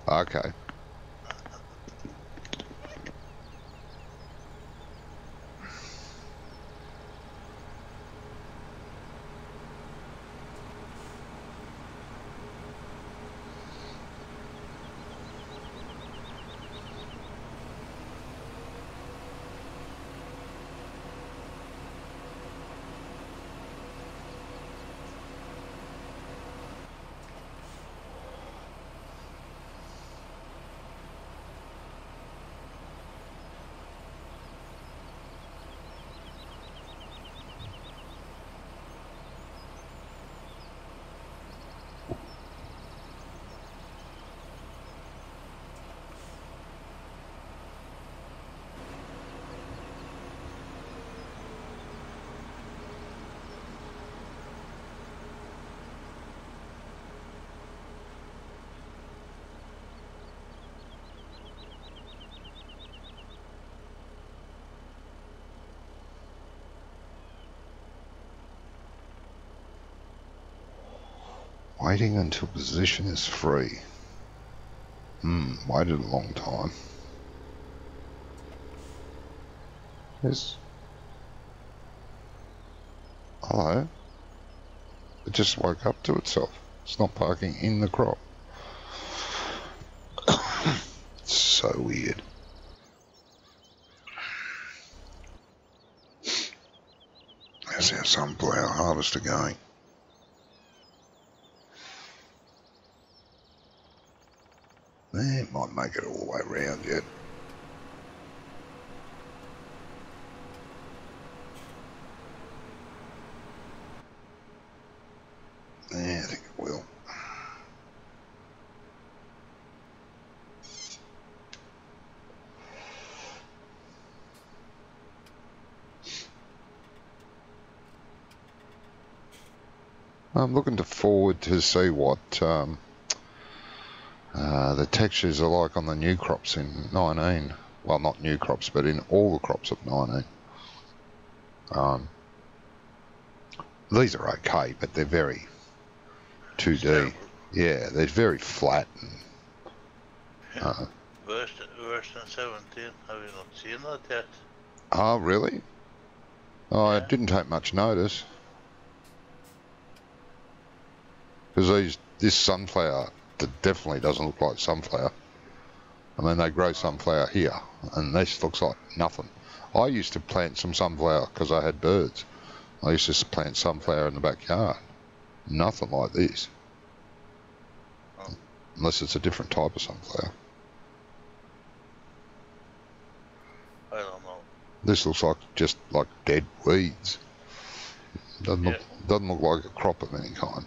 Okay. Waiting until position is free. Waited a long time. Yes. Hello. It just woke up to itself. It's not parking in the crop. It's so weird. How's our sunflower harvester going? It might make it all the way around yet. Yeah, I think it will. I'm looking forward to see what the textures are like on the new crops in 19. Well, not new crops, but in all the crops of 19. These are okay, but they're very 2D. Yeah, they're very flat. And, worse than 17. Have you not seen that yet? oh, really? Oh, Yeah. I didn't take much notice. Because this sunflower definitely doesn't look like sunflower. I mean, they grow sunflower here, and this looks like nothing. I used to plant some sunflower because I had birds. I used to plant sunflower in the backyard. Nothing like this. Oh. Unless it's a different type of sunflower. I don't know. This looks like just like dead weeds. Doesn't look like a crop of any kind.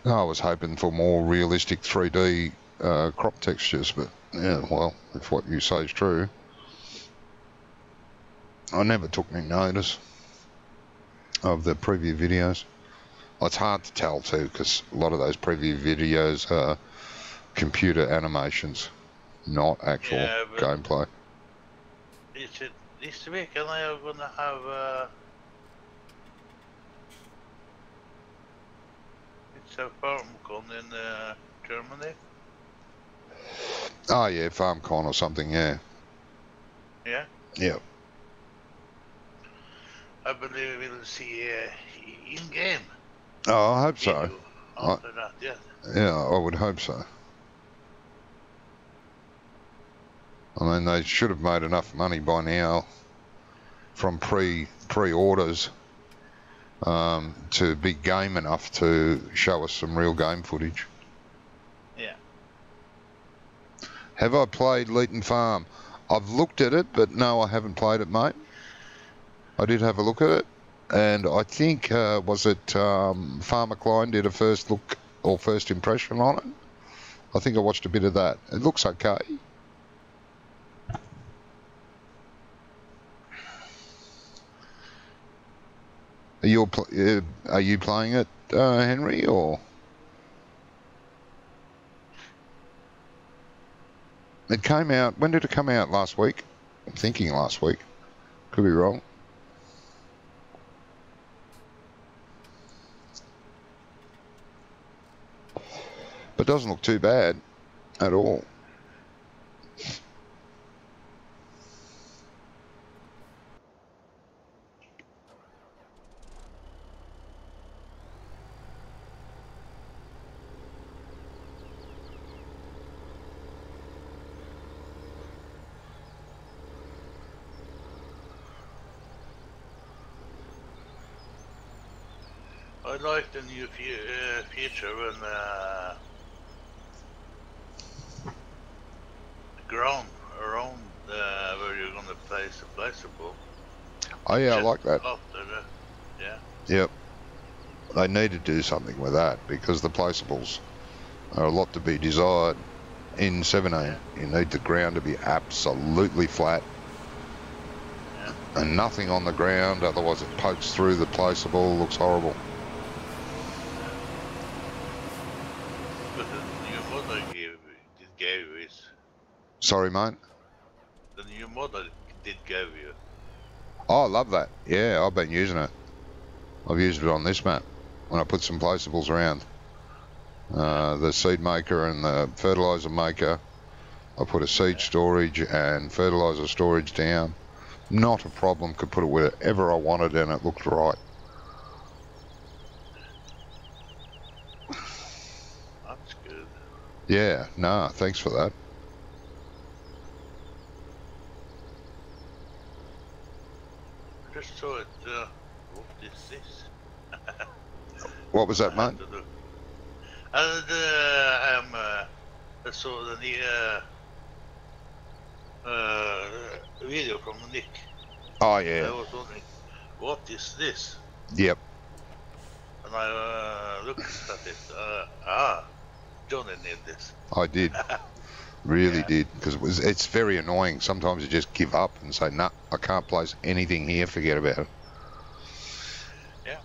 I was hoping for more realistic 3D crop textures, but yeah, well, if what you say is true. I never took any notice of the preview videos. Well, it's hard to tell too, because a lot of those preview videos are computer animations, not actual gameplay. This week and I are gonna have it's a Farmer Klien in Germany. Oh yeah, FarmCon or something, yeah. Yeah? Yeah. I believe we'll see in-game. Oh, I hope so. After that, yeah. Yeah, I would hope so. I mean, they should have made enough money by now from pre-orders to be game enough to show us some real game footage. Yeah. Have I played Leeton Farm? I've looked at it, but no, I haven't played it, mate. I did have a look at it, and I think, was it Farmer Klien did a first look or first impression on it? I think I watched a bit of that. It looks okay. Are you playing it, Henry, or? It came out, when did it come out? Last week? I'm thinking last week. Could be wrong. But it doesn't look too bad at all. I like the new feature when the ground around where you're gonna place a placeable. Oh yeah, I like that. After the, yeah. Yep. They need to do something with that because the placeables are a lot to be desired in 17. You need the ground to be absolutely flat and nothing on the ground, otherwise it pokes through the placeable, looks horrible. But the new mod I gave is... Sorry, mate? The new mod I did give you. Oh, I love that. Yeah, I've been using it. I've used it on this map when I put some placeables around. The seed maker and the fertilizer maker. I put a seed storage and fertilizer storage down. Not a problem, could put it wherever I wanted and it looked right. That's good. Yeah, nah, thanks for that. I just saw it. What is this? What was that, I mate? had to look. I saw the video from Nick. Oh, I yeah. was wondering, what is this? Yep. And I looked at it. Johnny need this. I did. Really Yeah. did. Because it's very annoying. Sometimes you just give up and say, nah, I can't place anything here. Forget about it. Yeah.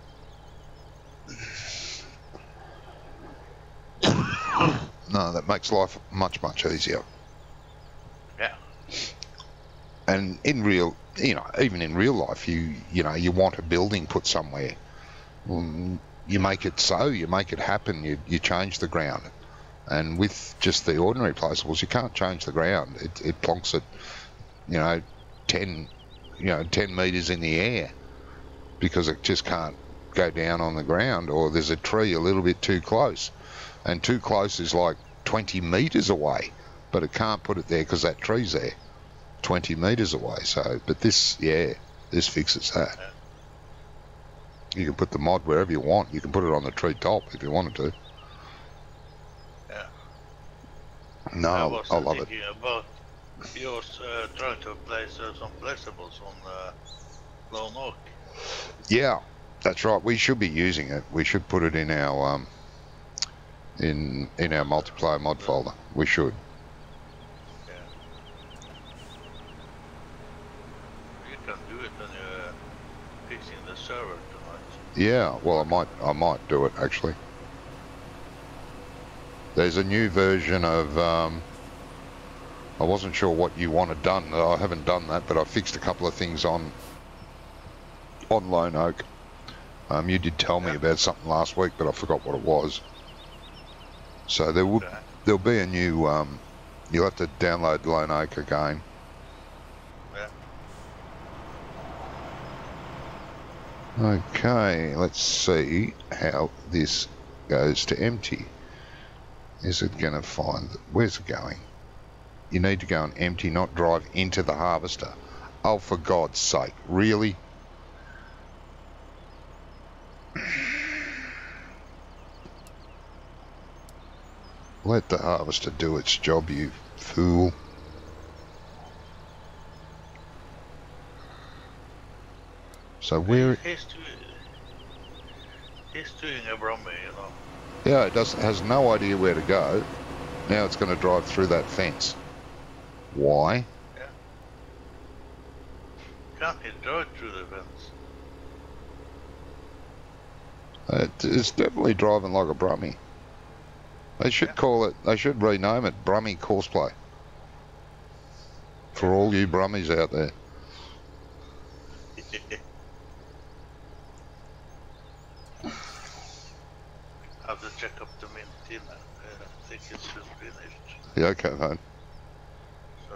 No, that makes life much, much easier. Yeah. And in real, even in real life, you want a building put somewhere. You make it so, you make it happen, you change the ground. And with just the ordinary placeables, you can't change the ground. It plonks it, 10 metres in the air because it just can't go down on the ground, or there's a tree a little bit too close. And too close is like 20 metres away, but it can't put it there because that tree's there 20 metres away. So, but this fixes that. Yeah. You can put the mod wherever you want. You can put it on the tree top if you wanted to. Yeah. No, I love it. Thinking about yours trying to place some placeables on Lone Oak. Yeah, that's right. We should be using it. We should put it in our in our multiplayer mod folder. We should. Yeah. You can do it when you're fixing the server tonight. Yeah, well, I might do it actually. There's a new version of I wasn't sure what you wanted done. I haven't done that, but I fixed a couple of things on Lone Oak. You did tell me about something last week, but I forgot what it was. So there'll be a new. You'll have to download Lone Oak again. Yeah. Okay, let's see how this goes to empty. Is it going to find... Where's it going? You need to go and empty, not drive into the harvester. Oh, for God's sake, really? Let the harvester do its job, you fool. So where... He's doing a Brummie, Yeah, it has no idea where to go. Now it's going to drive through that fence. Why? Yeah. Can't he drive through the fence? It's definitely driving like a Brummie. They should call it... They should rename it Brummie Courseplay. For all you Brummies out there. Have to check up the mint in. I think it's just finished. Yeah, okay, mate. So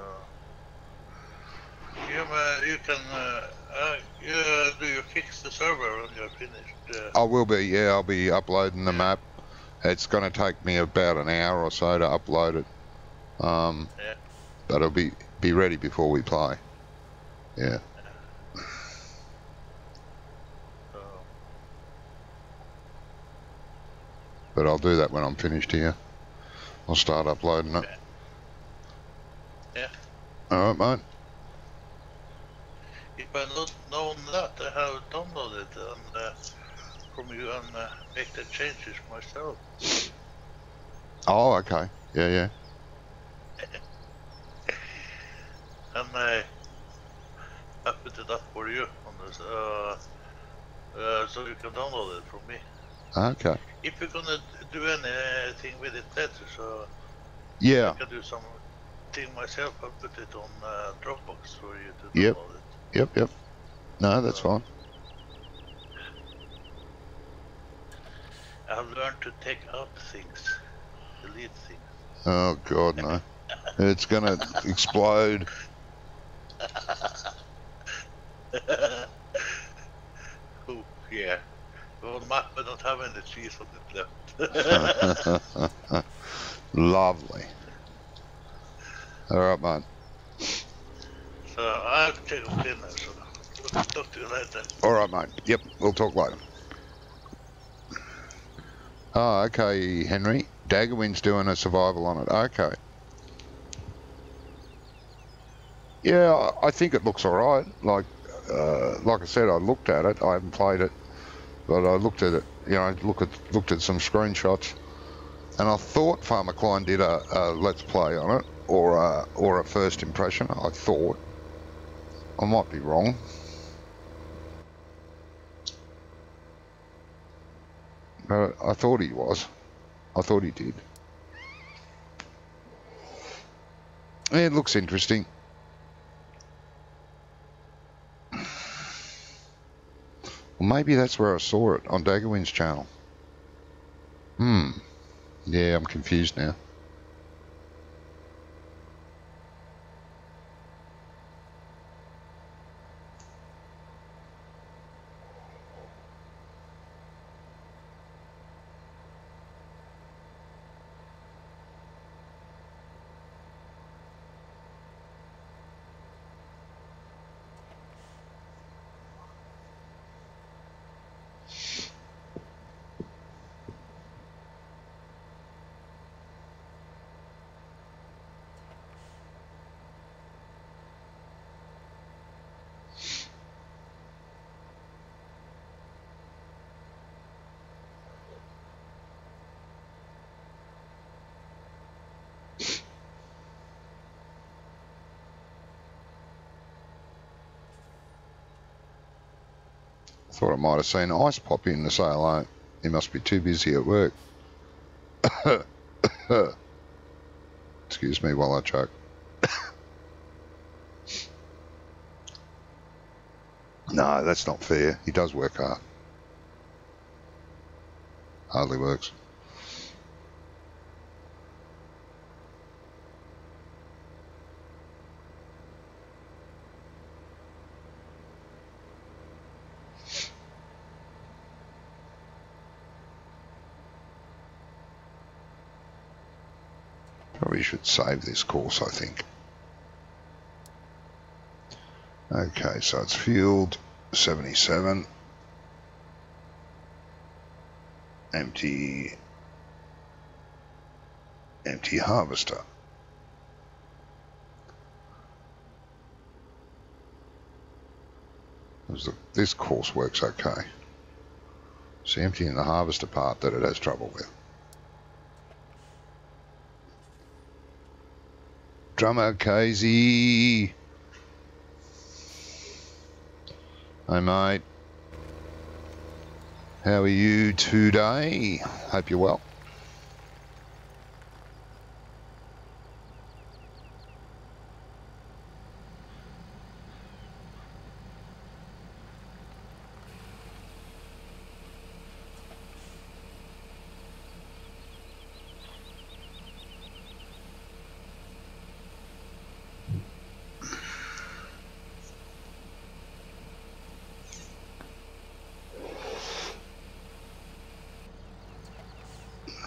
you can do you fix the server when you're finished? I will be, yeah. I'll be uploading the map. It's going to take me about an hour or so to upload it. Yeah. But it'll be ready before we play. Yeah. But I'll do that when I'm finished here. I'll start uploading it. Yeah. Alright, mate. If I not known that, I have downloaded and from you and make the changes myself. Oh, okay. Yeah. And I put it up for you on this, so you can download it from me. Okay. If you're gonna do anything with it later, so Yeah. I can do something myself. I'll put it on Dropbox for you to Yep. download it. Yep. No, that's fine. I've learned to take out things, delete things. Oh, God, no. It's going to explode. Oh, yeah. Well, map, I don't have any cheese on it left. Lovely. All right, mate. So I have to take a pin now, so talk to you later. All right, mate. Yep, we'll talk later. Oh, okay, Henry. Daggerwind's doing a survival on it. Okay. Yeah, I think it looks all right. Like I said, I looked at it. I haven't played it, but I looked at it. You know, looked at some screenshots, and I thought Farmer Klien did a let's play on it, or a first impression. I thought. I might be wrong. But I thought he was. I thought he did. Yeah, it looks interesting. Well, maybe that's where I saw it, on Daggerwind's channel. Yeah, I'm confused now. Thought I might have seen Ice pop in to say hello. He must be too busy at work. Excuse me while I choke. No, that's not fair. He does work hard. Hardly works. Probably should save this course, I think. Okay, so it's field 77. Empty harvester. This course works okay. It's emptying the harvester part that it has trouble with. Drummer Casey. Hey mate. How are you today? Hope you're well.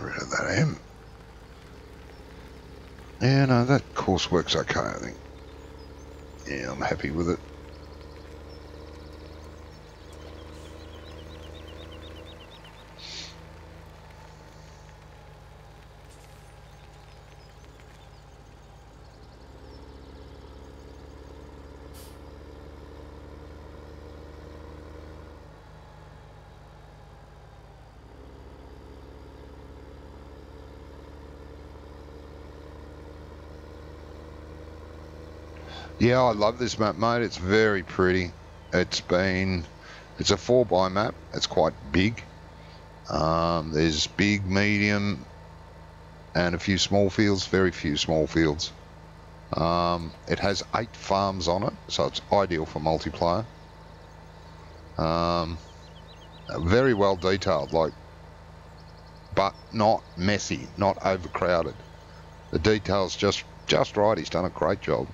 Rid of that M. Yeah, no, that course works okay, I think. Yeah, I'm happy with it. Yeah, I love this map, mate. It's very pretty. It's a 4x map. It's quite big. There's big, medium, and a few small fields, very few small fields. It has 8 farms on it, so it's ideal for multiplayer. Very well detailed, but not messy, not overcrowded. The detail's just right. He's done a great job.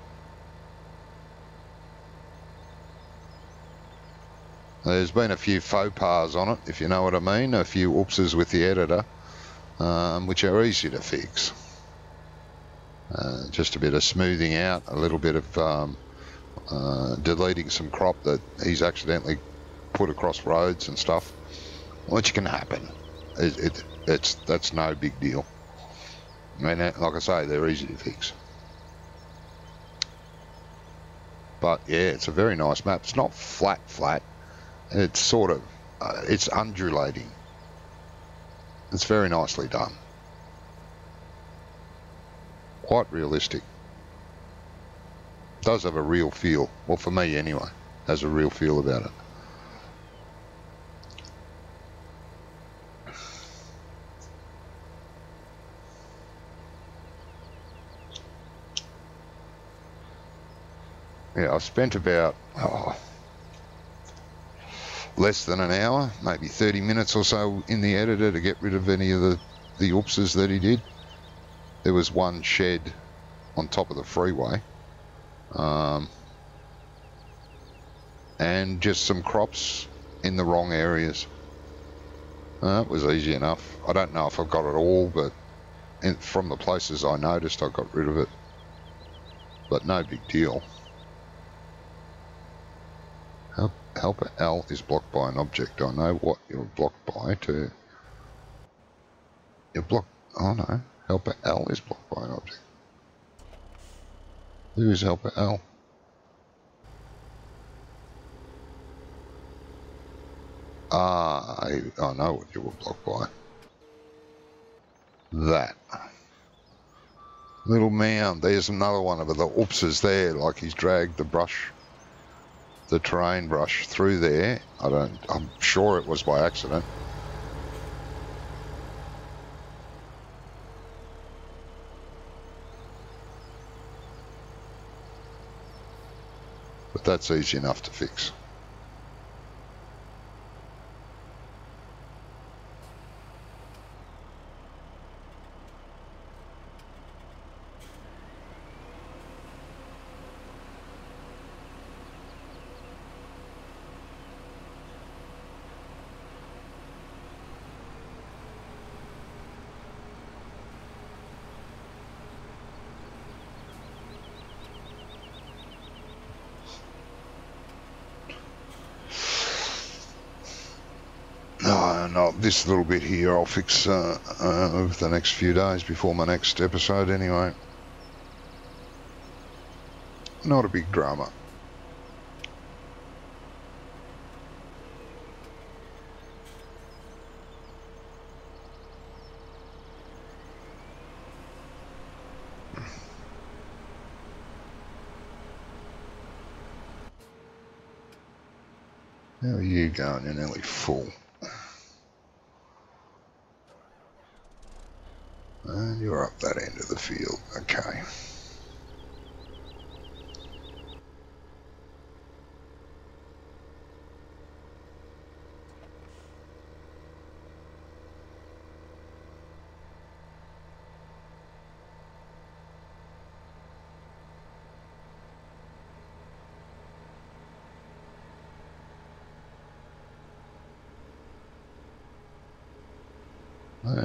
There's been a few faux pas on it, if you know what I mean, a few oopses with the editor, which are easy to fix. Just a bit of smoothing out, a little bit of deleting some crop that he's accidentally put across roads and stuff, which can happen. That's no big deal. I mean, like I say, they're easy to fix. But yeah, it's a very nice map. It's not flat. It's sort of, it's undulating. It's very nicely done. Quite realistic. Does have a real feel. Well, for me anyway, has a real feel about it. Yeah, I've spent about less than an hour, maybe 30 minutes or so in the editor to get rid of any of the oopses that he did. There was one shed on top of the freeway, and just some crops in the wrong areas. It was easy enough. I don't know if I've got it all, but from the places I noticed, I got rid of it. But no big deal. Helper L is blocked by an object. I know what you're blocked by to... You're blocked... Oh no. Helper L is blocked by an object. Who is Helper L? I know what you were blocked by. That. Little mound. There's another one of the oopses there, like he's dragged the brush, the terrain brush through there. I'm sure it was by accident. But that's easy enough to fix. No, this little bit here I'll fix over the next few days before my next episode anyway. Not a big drama. How are you going? You're nearly full. And you're up that end of the field. Okay.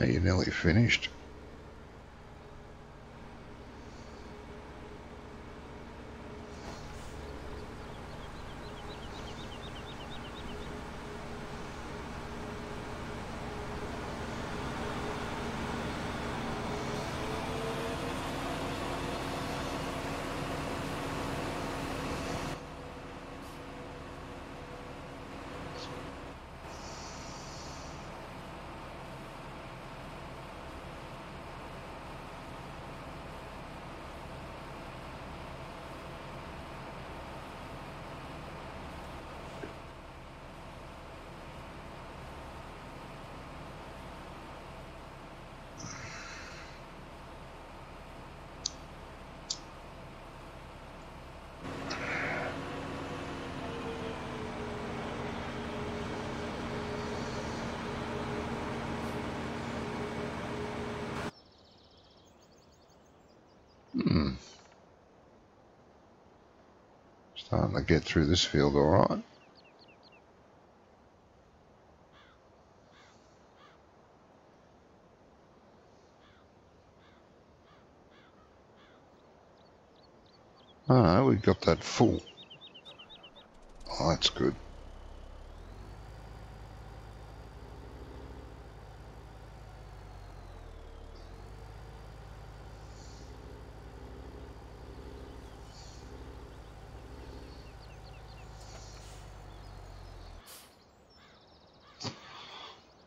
You're nearly finished. Starting to get through this field all right. Oh, we got that full. Oh, that's good.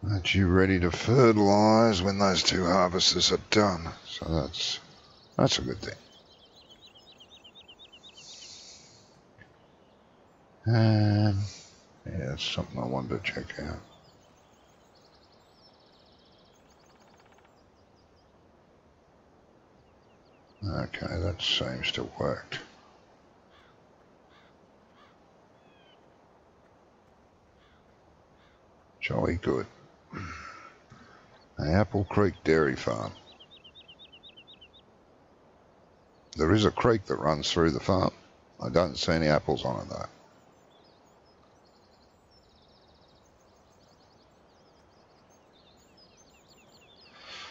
That you ready to fertilise when those 2 harvesters are done. So that's a good thing. Yeah, that's something I wanted to check out. Okay, that seems to have worked. Jolly good. The Apple Creek Dairy Farm. There is a creek that runs through the farm. I don't see any apples on it though.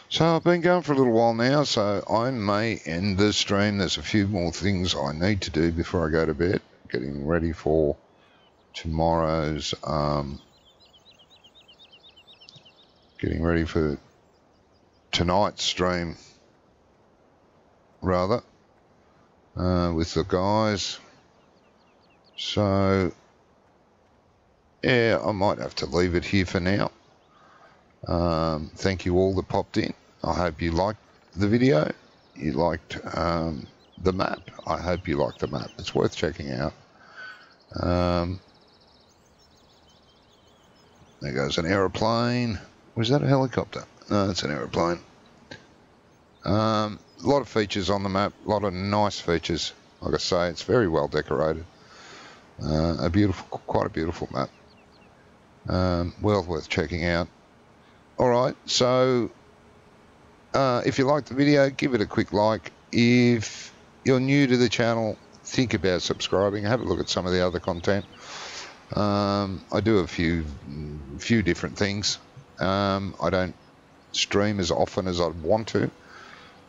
So I've been going for a little while now, so I may end the stream. There's a few more things I need to do before I go to bed. Getting ready for tomorrow's, getting ready for tonight's stream, rather, with the guys. So, yeah, I might have to leave it here for now. Thank you all that popped in. I hope you liked the video. You liked the map. I hope you liked the map. It's worth checking out. There goes an aeroplane. Was that a helicopter? No, it's an aeroplane. A lot of features on the map. A lot of nice features. Like I say, it's very well decorated. Quite a beautiful map. Well worth checking out. Alright, so if you liked the video, give it a quick like. If you're new to the channel, think about subscribing. Have a look at some of the other content. I do a few different things. I don't stream as often as I'd want to,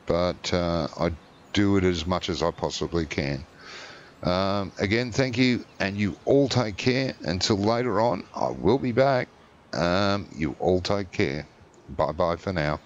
but I do it as much as I possibly can. Again, thank you, and you all take care. Until later on, I will be back. You all take care. Bye-bye for now.